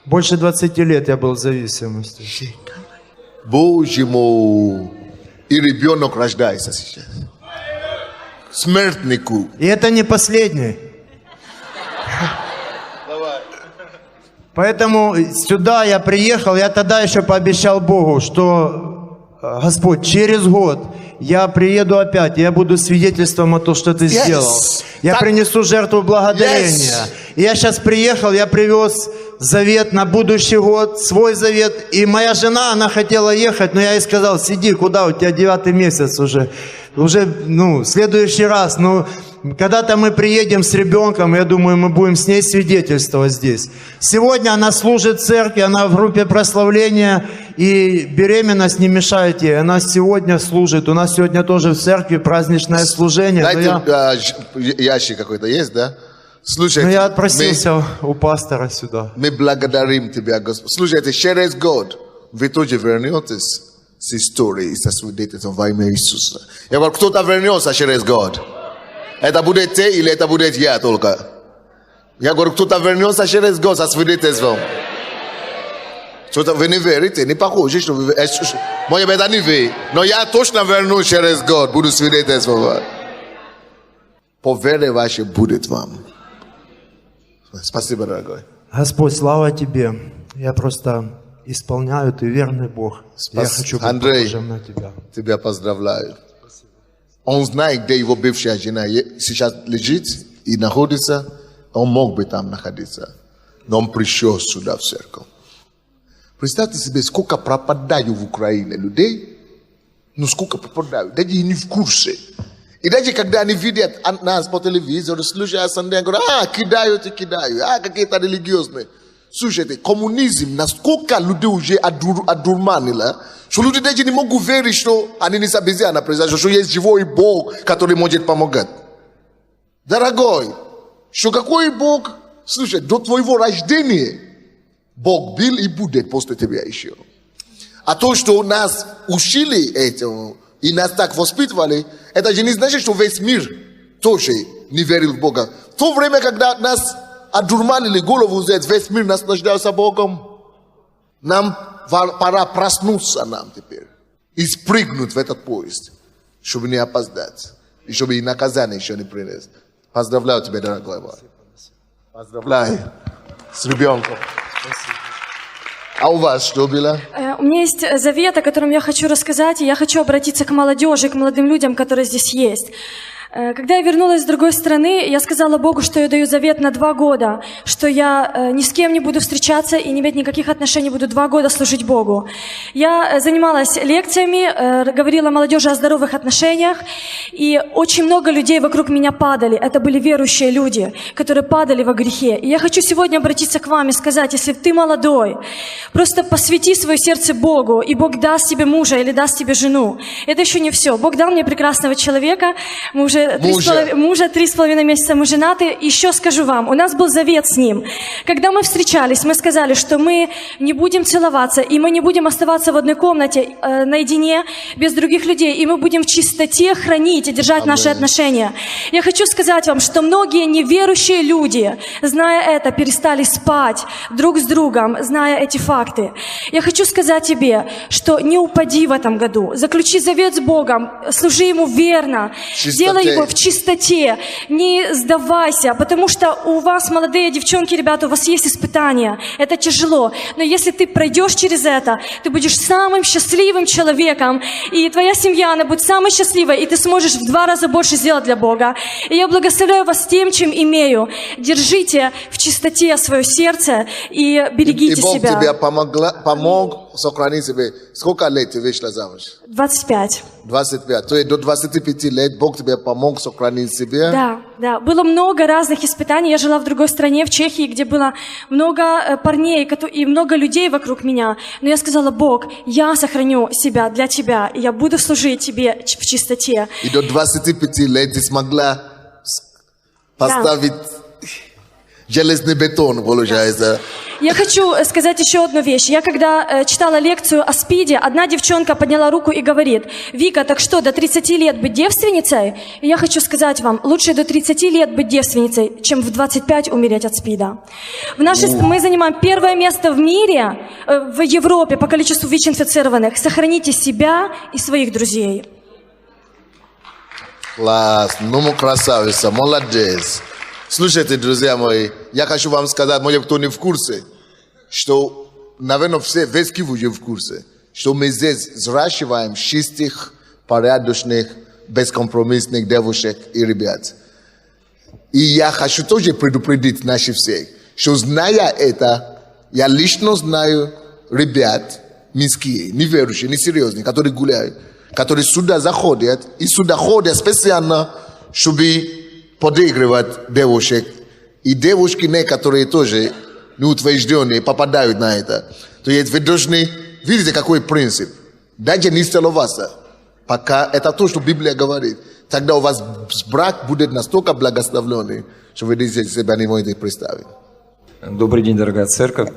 Больше 20 лет я был в зависимости. Боже мой. И ребенок рождается сейчас. Смертнику. И это не последний. Поэтому сюда я приехал, я тогда еще пообещал Богу, что, Господь, через год я приеду опять, я буду свидетельством о том, что Ты сделал. Я принесу жертву благодарения. И я сейчас приехал, я привез завет на будущий год, свой завет. И моя жена, она хотела ехать, но я ей сказал: сиди, куда, у тебя 9-й месяц уже. Уже, в следующий раз, когда-то мы приедем с ребенком, я думаю, мы будем с ней свидетельствовать здесь. Сегодня она служит в церкви, она в группе прославления, и беременность не мешает ей. Она сегодня служит, у нас сегодня тоже в церкви праздничное служение. Дайте ящик какой-то есть, да? Слушайте, я отпросился у пастора сюда. Мы благодарим Тебя, Господь. Слушайте, через год вы тоже вернетесь с историей, со свидетельством во имя Иисуса. Я говорю, кто-то вернется через год. Это будет ты или это будет я только? Я говорю, кто-то вернется через год со свидетельством. Что-то вы не верите, не похоже, что вы... Может быть, не вы, но я точно вернусь через год, буду свидетельствовать. По вере вашей будет вам. Спасибо, дорогой. Господь, слава Тебе. Я просто исполняю, Ты верный Бог. Я хочу быть похожим на Тебя. Тебя поздравляю. Он знает, где его бывшая жена сейчас лежит и находится. Он мог бы там находиться. Но он пришел сюда, в церковь. Представьте себе, сколько пропадают в Украине людей. Сколько пропадают. Даже не в курсе. И даже когда они видят нас по телевизору, слушают Sunday, говорят, кидают, какие-то религиозные. Слушайте, коммунизм, насколько людей уже одурманили, что люди даже не могут верить, что они не обезьяны, что есть живой Бог, который может помогать. Дорогой, что какой Бог, слушай, до твоего рождения Бог был и будет после тебя еще. А то, что нас учили этому, и нас так воспитывали, это же не значит, что весь мир тоже не верил в Бога. В то время, когда нас одурманили голову, весь мир наслаждался Богом, нам пора проснуться нам теперь и спрыгнуть в этот поезд, чтобы не опоздать, и чтобы и наказание еще не принес. Поздравляю тебя, дорогой мой. Поздравляю с ребенком. А у вас что было? У меня есть завет, о котором я хочу рассказать, и я хочу обратиться к молодежи, к молодым людям, которые здесь есть. Когда я вернулась с другой страны, я сказала Богу, что я даю завет на 2 года, что я ни с кем не буду встречаться и не иметь никаких отношений, буду 2 года служить Богу. Я занималась лекциями, говорила молодежи о здоровых отношениях, и очень много людей вокруг меня падали. Это были верующие люди, которые падали во грехе. И я хочу сегодня обратиться к вам и сказать, если ты молодой, просто посвяти свое сердце Богу, и Бог даст тебе мужа или даст тебе жену. Это еще не все. Бог дал мне прекрасного человека, мы уже уже 3,5 месяца мы женаты. Еще скажу вам, у нас был завет с ним. Когда мы встречались, мы сказали, что мы не будем целоваться, и мы не будем оставаться в одной комнате наедине, без других людей, и мы будем в чистоте хранить и держать наши отношения. Я хочу сказать вам, что многие неверующие люди, зная это, перестали спать друг с другом, зная эти факты. Я хочу сказать тебе, что не упади в этом году. Заключи завет с Богом, служи Ему верно, делай его в чистоте, не сдавайся, потому что у вас, молодые девчонки, ребята, у вас есть испытания, это тяжело, но если ты пройдешь через это, ты будешь самым счастливым человеком, и твоя семья, она будет самой счастливой, и ты сможешь в 2 раза больше сделать для Бога. И я благословляю вас тем, чем имею. Держите в чистоте свое сердце и берегите Бог себя. тебе помог сохранить себе. Сколько лет ты вышла замуж? 25. 25. То есть до 25 лет Бог тебе помог сохранить себе? Да. Было много разных испытаний. Я жила в другой стране, в Чехии, где было много парней и много людей вокруг меня. Но я сказала: Бог, я сохраню себя для Тебя, и я буду служить Тебе в чистоте. И до 25 лет ты смогла поставить железный бетон, получается. Я хочу сказать еще одну вещь. Я когда читала лекцию о СПИДе, одна девчонка подняла руку и говорит: Вика, так что, до 30 лет быть девственницей? И я хочу сказать вам, лучше до 30 лет быть девственницей, чем в 25 умереть от СПИДа. Мы занимаем 1 место в мире, в Европе по количеству ВИЧ-инфицированных. Сохраните себя и своих друзей. Класс, ну красавица, молодец. Слушайте, друзья мои, я хочу вам сказать, может, кто не в курсе, что, наверное, весь Киев уже в курсе, что мы здесь взращиваем чистых, порядочных, бескомпромиссных девушек и ребят. И я хочу тоже предупредить наших всех, что, зная это, я лично знаю ребят мирские, неверующие, несерьезные, которые гуляют, которые сюда заходят, и сюда ходят специально, чтобы подыгрывать девушек. И девушки некоторые тоже неутвержденные попадают на это. То есть вы должны, видите, какой принцип. Даже не целоваться, пока это то, что Библия говорит. Тогда у вас брак будет настолько благословленный, что вы себя не можете представить. Добрый день, дорогая церковь.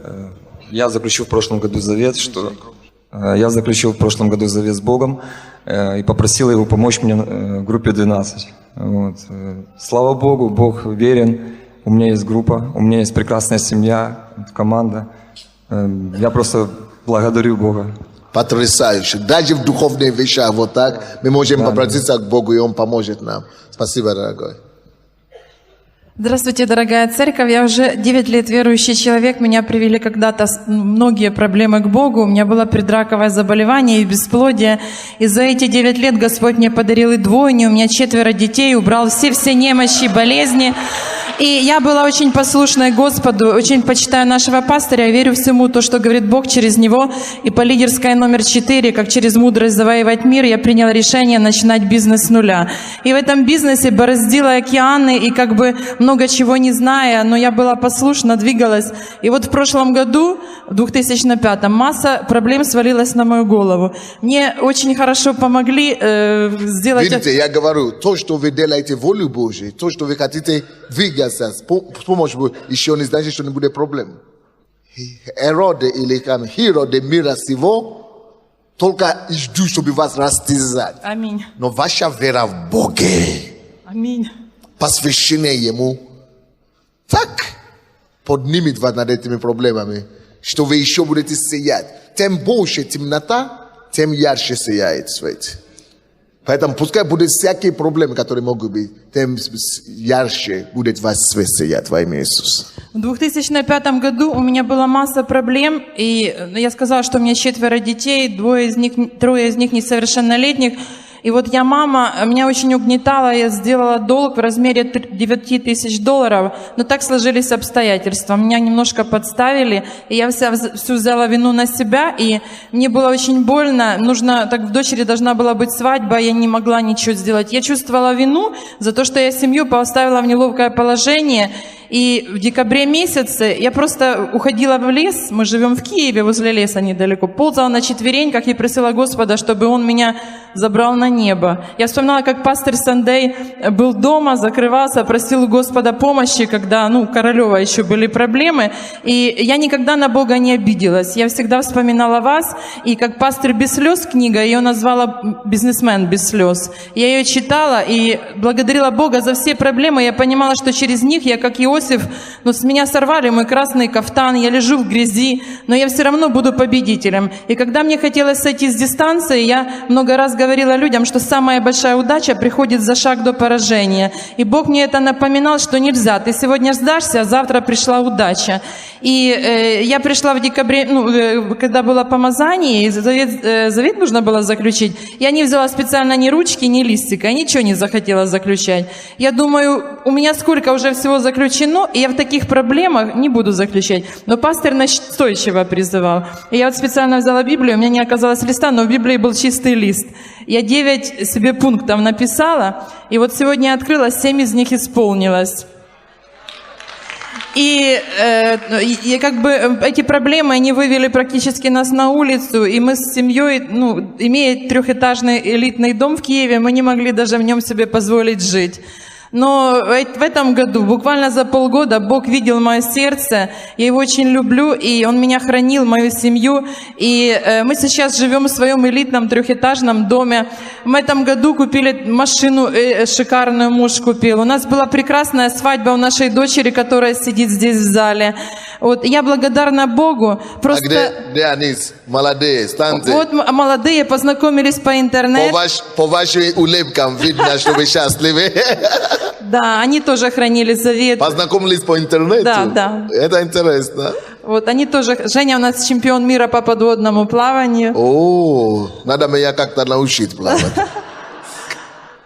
Я заключил в прошлом году завет, с Богом и попросил Его помочь мне в группе 12. Вот. Слава Богу, Бог верен. У меня есть группа, у меня есть прекрасная семья, команда. Я просто благодарю Бога. Потрясающе. Даже в духовных вещах вот так мы можем обратиться к Богу, и Он поможет нам. Спасибо, дорогой. Здравствуйте, дорогая церковь. Я уже 9 лет верующий человек. Меня привели когда-то многие проблемы к Богу. У меня было предраковое заболевание и бесплодие. И за эти 9 лет Господь мне подарил и двойню. У меня 4 детей, убрал все немощи, болезни. И я была очень послушной Господу, очень почитаю нашего пастыря, верю всему, то, что говорит Бог через него. И по лидерской номер 4, как через мудрость завоевать мир, я приняла решение начинать бизнес с нуля. И в этом бизнесе бороздила океаны, и как бы много чего не зная, но я была послушна, двигалась. И вот в прошлом году, в 2005, масса проблем свалилась на мою голову. Мне очень хорошо помогли сделать... Видите, я говорю, то, что вы делаете волю Божию, то, что вы хотите двигаться с помощью Божьей, еще не значит, что не будет проблем. Эроды или Хироды мира сего только ждут, чтобы вас растязать. Аминь. Но ваша вера в Бога, Аминь. посвящение Ему, так поднимет вас над этими проблемами, что вы еще будете сиять. Тем больше темнота, тем ярче сияет свет. Поэтому пускай будут всякие проблемы, которые могут быть, тем ярче будет вас свет сиять во имя Иисуса. В 2005 году у меня была масса проблем, и я сказала, что у меня 4 детей, 3 из них несовершеннолетних. И вот я мама, меня очень угнетала, я сделала долг в размере $9000, но так сложились обстоятельства. Меня немножко подставили, и я всю взяла вину на себя, и мне было очень больно. В дочери должна была быть свадьба, я не могла ничего сделать. Я чувствовала вину за то, что я семью поставила в неловкое положение. И в декабре месяце я просто уходила в лес, мы живем в Киеве, возле леса недалеко, ползала на четвереньках и просила Господа, чтобы Он меня забрал на небо. Я вспоминала, как пастор Сандей был дома, закрывался, просил у Господа помощи, когда, у Королева еще были проблемы, и я никогда на Бога не обиделась. Я всегда вспоминала вас, и как «Пастырь без слез» книга, ее назвала «Бизнесмен без слез». Я ее читала и благодарила Бога за все проблемы. Я понимала, что через них я, как Иосиф, с меня сорвали мой красный кафтан, я лежу в грязи, но я все равно буду победителем. И когда мне хотелось сойти с дистанции, я много раз говорила людям, что самая большая удача приходит за шаг до поражения. И Бог мне это напоминал, что нельзя. Ты сегодня сдашься, а завтра пришла удача. И я пришла в декабре, когда было помазание, и завет нужно было заключить. Я не взяла специально ни ручки, ни листика, я ничего не захотела заключать. Я думаю, у меня сколько уже всего заключено, и я в таких проблемах не буду заключать. Но пастор настойчиво призывал. И я специально взяла Библию, у меня не оказалось листа, но в Библии был чистый лист. Я 9 себе пунктов написала, и вот сегодня я открыла, 7 из них исполнилось. И эти проблемы, они вывели практически нас на улицу, и мы с семьей, имея 3-этажный элитный дом в Киеве, мы не могли даже в нем себе позволить жить. Но в этом году, буквально за полгода, Бог видел мое сердце, я Его очень люблю, и Он меня хранил, мою семью, и мы сейчас живем в своем элитном 3-этажном доме. В этом году купили машину шикарную, муж купил. У нас была прекрасная свадьба у нашей дочери, которая сидит здесь в зале. Вот, я благодарна Богу. Просто... где они, молодые, станьте. Вот молодые познакомились по интернету. По вашим улыбкам видно, что вы счастливы. Да, они тоже хранили завет. Познакомились по интернету? Да. Это интересно. Вот, они тоже... Женя у нас чемпион мира по подводному плаванию. О, надо меня как-то научить плавать.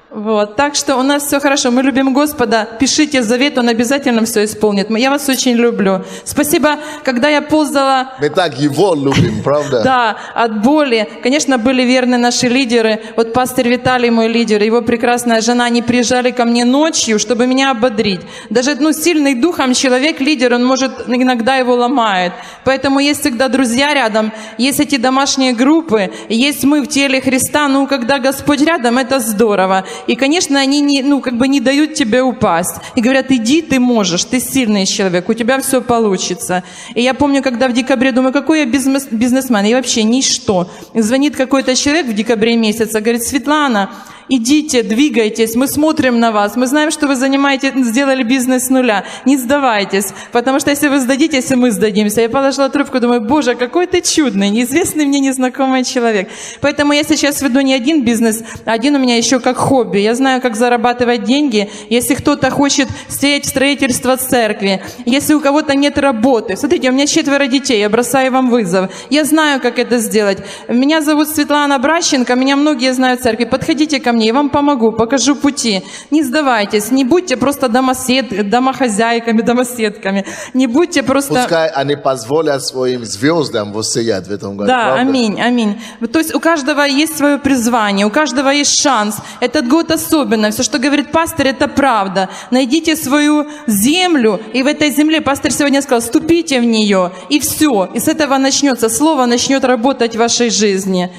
Вот, так что у нас все хорошо. Мы любим Господа. Пишите завет, Он обязательно все исполнит. Я вас очень люблю. Спасибо, когда я ползала... Мы так Его любим, правда? Да, от боли. Конечно, были верны наши лидеры. Вот пастор Виталий, мой лидер, его прекрасная жена, они приезжали ко мне ночью, чтобы меня ободрить. Даже сильный духом человек, лидер, он может, иногда его ломает. Поэтому есть всегда друзья рядом, есть эти домашние группы, есть мы в теле Христа. Когда Господь рядом, это здорово. И, конечно, они не дают тебе упасть. И говорят, иди, ты можешь, ты сильный человек, у тебя все получится. И я помню, когда в декабре, думаю, какой я бизнесмен, я вообще ничто. И звонит какой-то человек в декабре месяце, говорит, Светлана, идите, двигайтесь, мы смотрим на вас, мы знаем, что вы сделали бизнес с нуля, не сдавайтесь, потому что если вы сдадитесь, и мы сдадимся. Я положила трубку, думаю, Боже, какой ты чудный, неизвестный мне незнакомый человек. Поэтому я сейчас веду не один бизнес, а один у меня еще как хобби. Я знаю, как зарабатывать деньги, если кто-то хочет сеять в строительство церкви, если у кого-то нет работы. Смотрите, у меня 4 детей, я бросаю вам вызов. Я знаю, как это сделать. Меня зовут Светлана Бращенко, меня многие знают в церкви. Подходите ко мне, я вам помогу, покажу пути. Не сдавайтесь, не будьте просто домохозяйками, домоседками. Не будьте просто... Пускай они позволят своим звездам воссиять в этом году. Да, правда? аминь, аминь. То есть у каждого есть свое призвание, у каждого есть шанс. Этот год особенно. Все, что говорит пастор, это правда. Найдите свою землю, и в этой земле, пастор сегодня сказал, ступите в нее, и все. И с этого начнется, слово начнет работать в вашей жизни.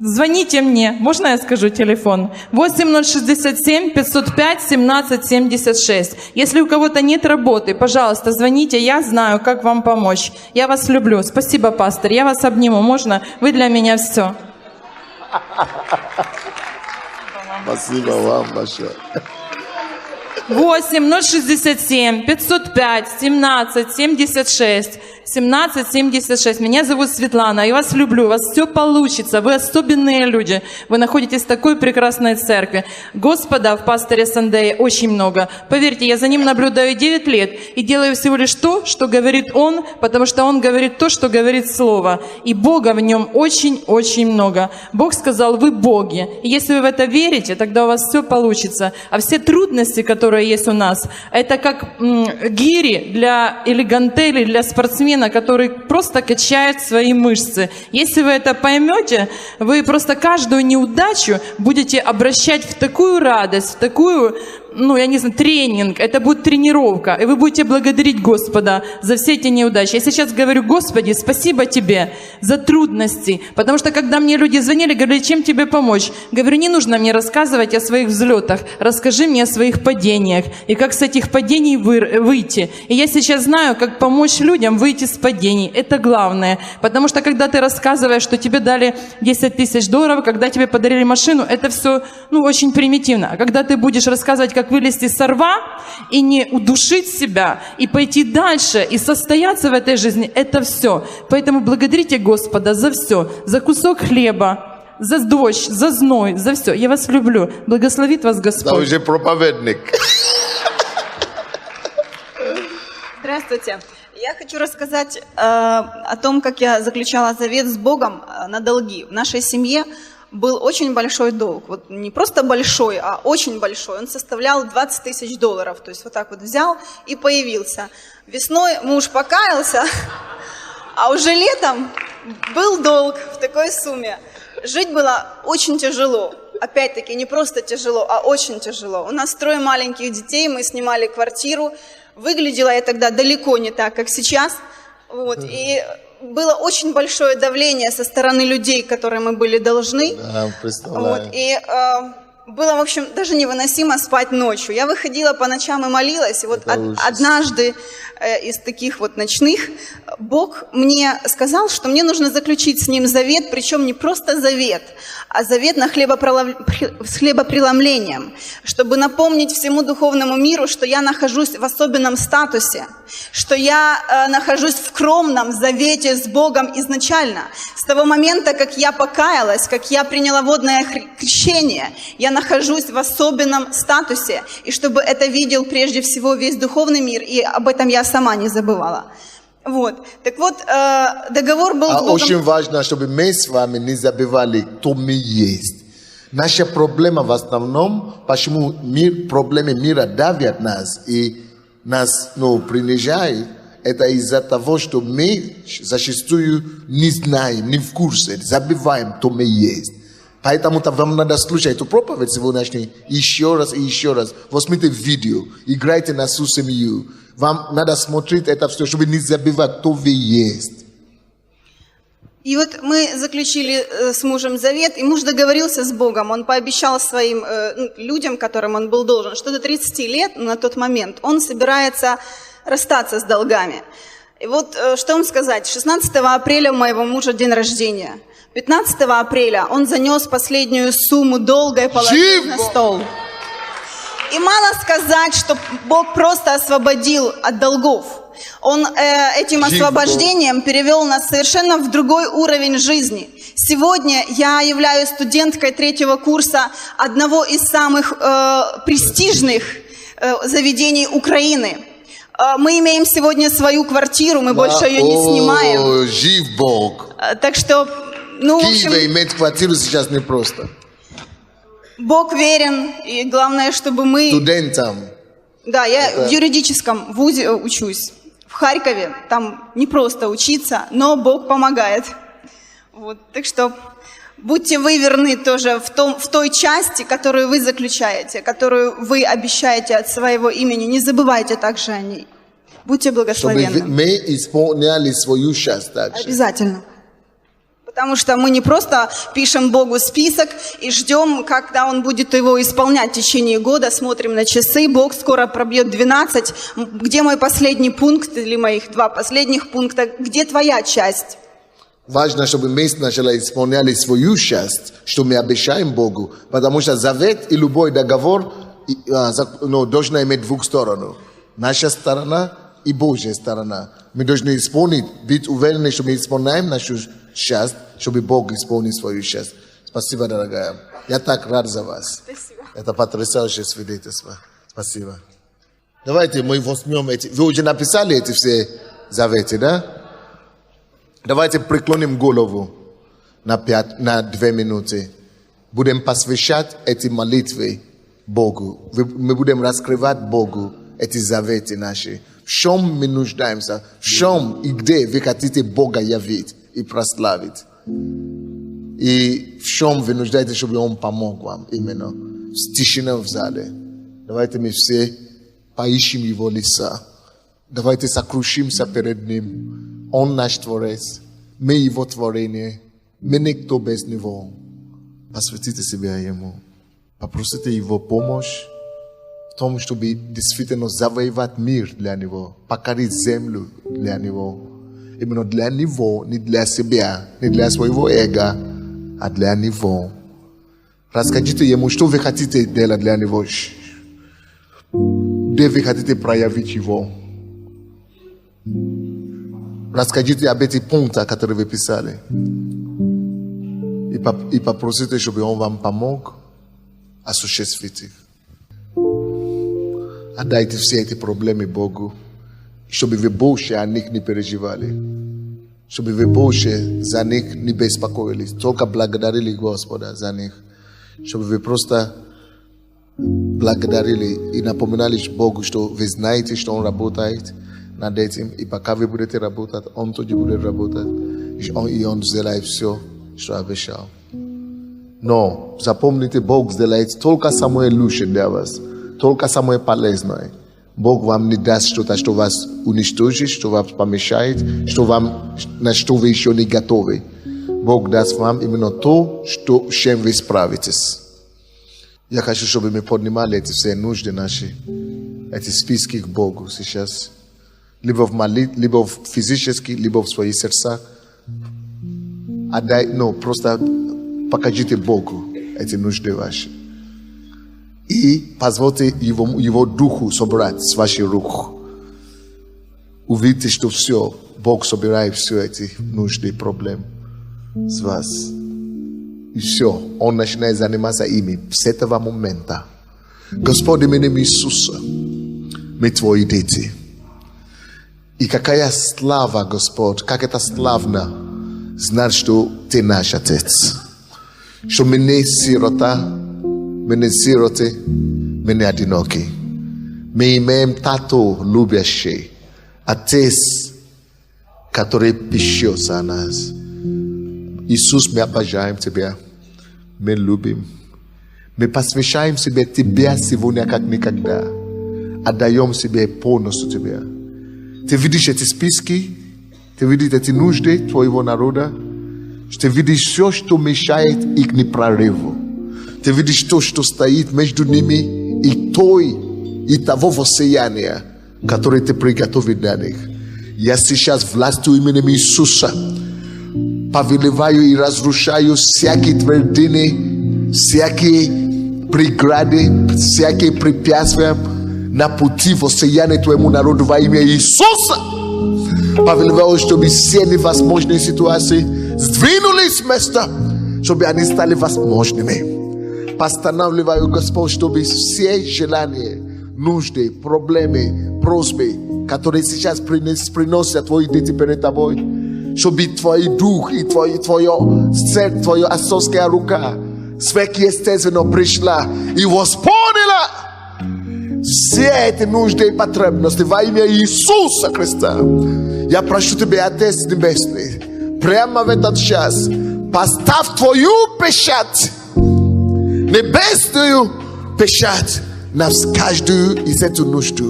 Звоните мне, можно я скажу телефон? 8067 505 17 76. Если у кого-то нет работы, пожалуйста, звоните, я знаю, как вам помочь. Я вас люблю. Спасибо, пастор, я вас обниму. Можно? Вы для меня все. Спасибо вам большое. 8067 505 17 76. 1776. Меня зовут Светлана, я вас люблю, у вас все получится, вы особенные люди, вы находитесь в такой прекрасной церкви. Господа в пасторе Сандее очень много. Поверьте, я за ним наблюдаю 9 лет и делаю всего лишь то, что говорит он, потому что он говорит то, что говорит Слово. И Бога в нем очень-очень много. Бог сказал, вы боги. И если вы в это верите, тогда у вас все получится. А все трудности, которые есть у нас, это как гири или гантели для спортсмена, который просто качает свои мышцы. Если вы это поймете, вы просто каждую неудачу будете обращать в такую радость, в такую я не знаю, тренинг, это будет тренировка, и вы будете благодарить Господа за все эти неудачи. Я сейчас говорю: Господи, спасибо Тебе за трудности, потому что когда мне люди звонили, говорили: чем Тебе помочь? Говорю: не нужно мне рассказывать о своих взлетах, расскажи мне о своих падениях, и как с этих падений выйти. И я сейчас знаю, как помочь людям выйти с падений, это главное, потому что когда ты рассказываешь, что тебе дали $10 000, когда тебе подарили машину, это все, очень примитивно. А когда ты будешь рассказывать, как вылезти со рва и не удушить себя, и пойти дальше, и состояться в этой жизни, это все. Поэтому благодарите Господа за все, за кусок хлеба, за дождь, за зной, за все. Я вас люблю. Благословит вас Господь. That was a проповедник. Здравствуйте. Я хочу рассказать о том, как я заключала завет с Богом на долги. В нашей семье был очень большой долг. Вот не просто большой, а очень большой. Он составлял $20 000. То есть вот так вот взял и появился. Весной муж покаялся, а уже летом был долг в такой сумме. Жить было очень тяжело. Опять-таки, не просто тяжело, а очень тяжело. У нас 3 маленьких детей, мы снимали квартиру. Выглядела я тогда далеко не так, как сейчас. Вот. И было очень большое давление со стороны людей, которым мы были должны. Да, представляю. Вот. И было, в общем, даже невыносимо спать ночью. Я выходила по ночам и молилась. И вот однажды из таких вот ночных Бог мне сказал, что мне нужно заключить с Ним завет, причем не просто завет, а завет с хлебопреломлением, чтобы напомнить всему духовному миру, что я нахожусь в особенном статусе, что я нахожусь в кровном завете с Богом изначально. С того момента, как я покаялась, как я приняла водное крещение, я нахожусь в особенном статусе, и чтобы это видел прежде всего весь духовный мир, и об этом я сама не забывала. Вот. Так вот, договор был с Богом. Очень важно, чтобы мы с вами не забывали, кто мы есть. Наша проблема в основном, почему проблемы мира давят нас и нас принижают, это из-за того, что мы зачастую не знаем, не в курсе, забываем, кто мы есть. Поэтому вам надо слушать эту проповедь сегодняшнюю еще раз и еще раз. Возьмите видео, играйте на всю семью. Вам надо смотреть это все, чтобы не забывать, кто вы есть. И вот мы заключили с мужем завет, и муж договорился с Богом. Он пообещал своим людям, которым он был должен, что до 30 лет на тот момент он собирается расстаться с долгами. И вот что вам сказать. 16 апреля у моего мужа день рождения. 15 апреля он занес последнюю сумму долга и положил на стол. И мало сказать, что Бог просто освободил от долгов. Он этим освобождением перевел нас совершенно в другой уровень жизни. Сегодня я являюсь студенткой 3-го курса одного из самых престижных заведений Украины. Мы имеем сегодня свою квартиру, мы больше ее не снимаем. Жив Бог. Так что, в Киеве иметь квартиру сейчас непросто. Бог верен, и главное, чтобы мы... Студентам. Да, я в юридическом вузе учусь. В Харькове, там не просто учиться, но Бог помогает. Вот, так что будьте вы верны тоже в той части, которую вы заключаете, которую вы обещаете от своего имени. Не забывайте также о ней. Будьте благословенны. Чтобы мы исполняли свою часть также. Обязательно. Потому что мы не просто пишем Богу список и ждем, когда Он будет его исполнять в течение года, смотрим на часы, Бог скоро пробьет 12. Где мой последний пункт или моих 2 последних пункта? Где твоя часть? Важно, чтобы мы сначала исполняли свою часть, что мы обещаем Богу, потому что завет и любой договор должны иметь 2 сторон. Наша сторона и Божья сторона. Мы должны исполнить, быть уверены, что мы исполняем нашу часть, чтобы Бог исполнил свою часть. Спасибо, дорогая. Я так рад за вас. Спасибо. Это потрясающее свидетельство. Спасибо. Давайте мы возьмем эти... Вы уже написали эти все заветы, да? Давайте преклоним голову на 2 минуты. Будем посвящать эти молитвы Богу. Мы будем раскрывать Богу эти заветы наши. В чем мы нуждаемся? В чем и где вы хотите Бога явить и прославить? И в чем вы нуждаетесь, чтобы Он помог вам именно? В тишине в зале. Давайте мы все поищем Его лица. Давайте сокрушимся перед Ним. Он наш Творец. Мы Его творение. Мы никто без Него. Посвятите себя Ему. Попросите Его помощь в том, чтобы действительно завоевать мир для Него. Покорить землю для Него. Именно для Него, не для себя, не для своего эго, а для Него. Расскажите Ему, что вы хотите делать для Него. Где вы хотите проявить Его. Расскажите об этих пунктах, которые вы писали. И попросите, чтобы Он вам помог осуществить их. Отдайте все эти проблемы Богу, чтобы вы больше о них не переживали, чтобы вы больше за них не беспокоились, только благодарили Господа за них, чтобы вы просто благодарили и напоминали Богу, что вы знаете, что Он работает над этим, и пока вы будете работать, Он тоже будет работать, и Он сделает все, что обещал. Но запомните, Бог сделает только самое лучшее для вас, только самое полезное. Бог вам не даст что-то, что вас уничтожит, что вас помешает, на что вы еще не готовы. Бог даст вам именно то, с чем вы справитесь. Я хочу, чтобы мы поднимали эти все нужды наши, эти списки к Богу сейчас. Либо в молитве, либо физически, либо в своих сердцах. Просто покажите Богу эти нужды ваши. И позвольте Его Духу собрать с ваших рук. Увидите, что все, Бог собирает все эти нужды и проблемы с вас. И все, Он начинает заниматься ими с этого момента. Господь, именем Иисуса, мы Твои дети. И какая слава, Господь, как это славно знать, что Ты наш Отец. Что мы не сирота, мы не сироты, мы не одиноки. Мы имеем тату любящий, Отец, который печется о нас. Иисус, мы обожаем Тебя, мы любим. Мы посвящаем себе Тебя сегодня как никогда. Отдаем себе полностью Тебя. Ты видишь эти списки, ты видишь эти нужды Твоего народа, ты видишь все, что мешает их не прорыву. Ты видишь то, что стоит между ними и того воссияния, которое Ты приготовил для них. Я сейчас властью именем Иисуса повелеваю и разрушаю всякие твердыни, всякие преграды, всякие препятствия на пути воссияния Твоему народу во имя Иисуса. Повелеваю, чтобы все невозможные ситуации сдвинулись с места, чтобы они стали возможными. Постанавливаю, Господь, чтобы все желания, нужды, проблемы, просьбы, которые сейчас приносят Твои дети перед Тобой, чтобы Твой дух и Твое сердце, Твоя отцовская рука сверхъестественно пришла и восполнила все эти нужды и потребности во имя Иисуса Христа. Я прошу Тебя, Отец Небесный, прямо в этот час поставь Твою печать, небесную печать на каждую из этих нужд.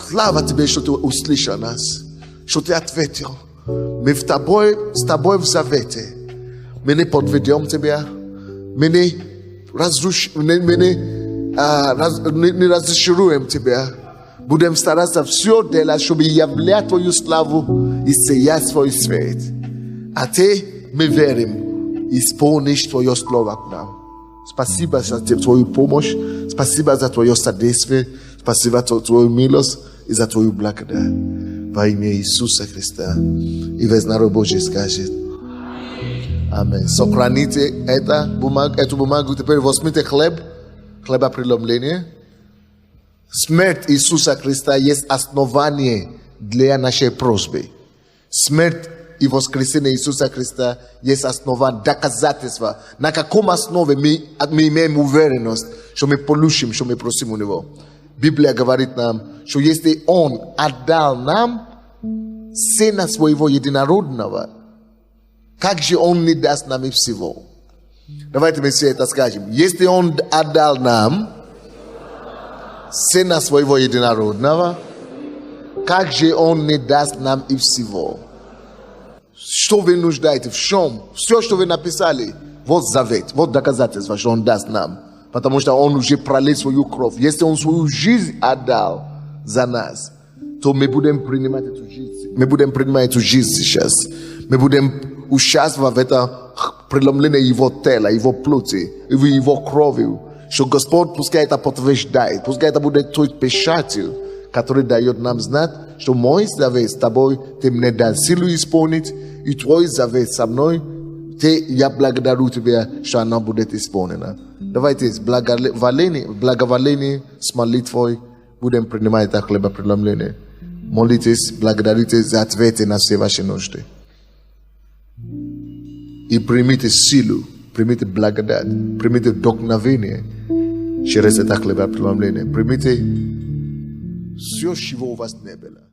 Слава Тебе, что Ты услышал нас, что Ты ответил. Мы с Тобой в завете. Мы не подведем Тебя, мы не разочаруем Тебя. Будем стараться все делать, чтобы являть Твою славу и сиять Твой свет. А Ты, мы верим, исполнишь Твое слово к нам. Спасибо за Твою помощь, спасибо за Твое содействие, спасибо за Твою милость и за Твою благодать. Во имя Иисуса Христа. И весь народ Божий скажет Аминь. Сохраните эту бумагу. Теперь возьмите хлебопреломление. Смерть Иисуса Христа есть основание для нашей просьбы. Смерть и воскресение Иисуса Христа есть основа, доказательства. На каком основе мы имеем уверенность, что мы получим, что мы просим у Него. Библия говорит нам, что если Он отдал нам Сына Своего Единородного, как же Он не даст нам и всего? Давайте мы все это скажем. Если Он отдал нам Сына Своего Единородного, как же Он не даст нам и всего. Что вы нуждаете, в чем? Все, что вы написали, вот завет, вот доказательство, что Он даст нам. Потому что Он уже пролил свою кровь. Если Он свою жизнь отдал за нас, то мы будем принимать эту жизнь. Мы будем принимать эту жизнь сейчас. Мы будем участвовать в этом преломлении Его тела, Его плоти, Его крови. Что Господь пускай это подтверждает, пускай это будет той печатью, который дает нам знать, что мой завет с тобой, ты мне дал силу исполнить, и твой завет со мной, я благодарю тебя, что она будет исполнена. Давайте с благоволением, с молитвой будем принимать это хлебопреломление. Молитесь, благодарите за ответы на все ваши нужды. И примите силу, примите благодать, примите вдохновение через это хлебопреломление. Примите все, чего у вас не было.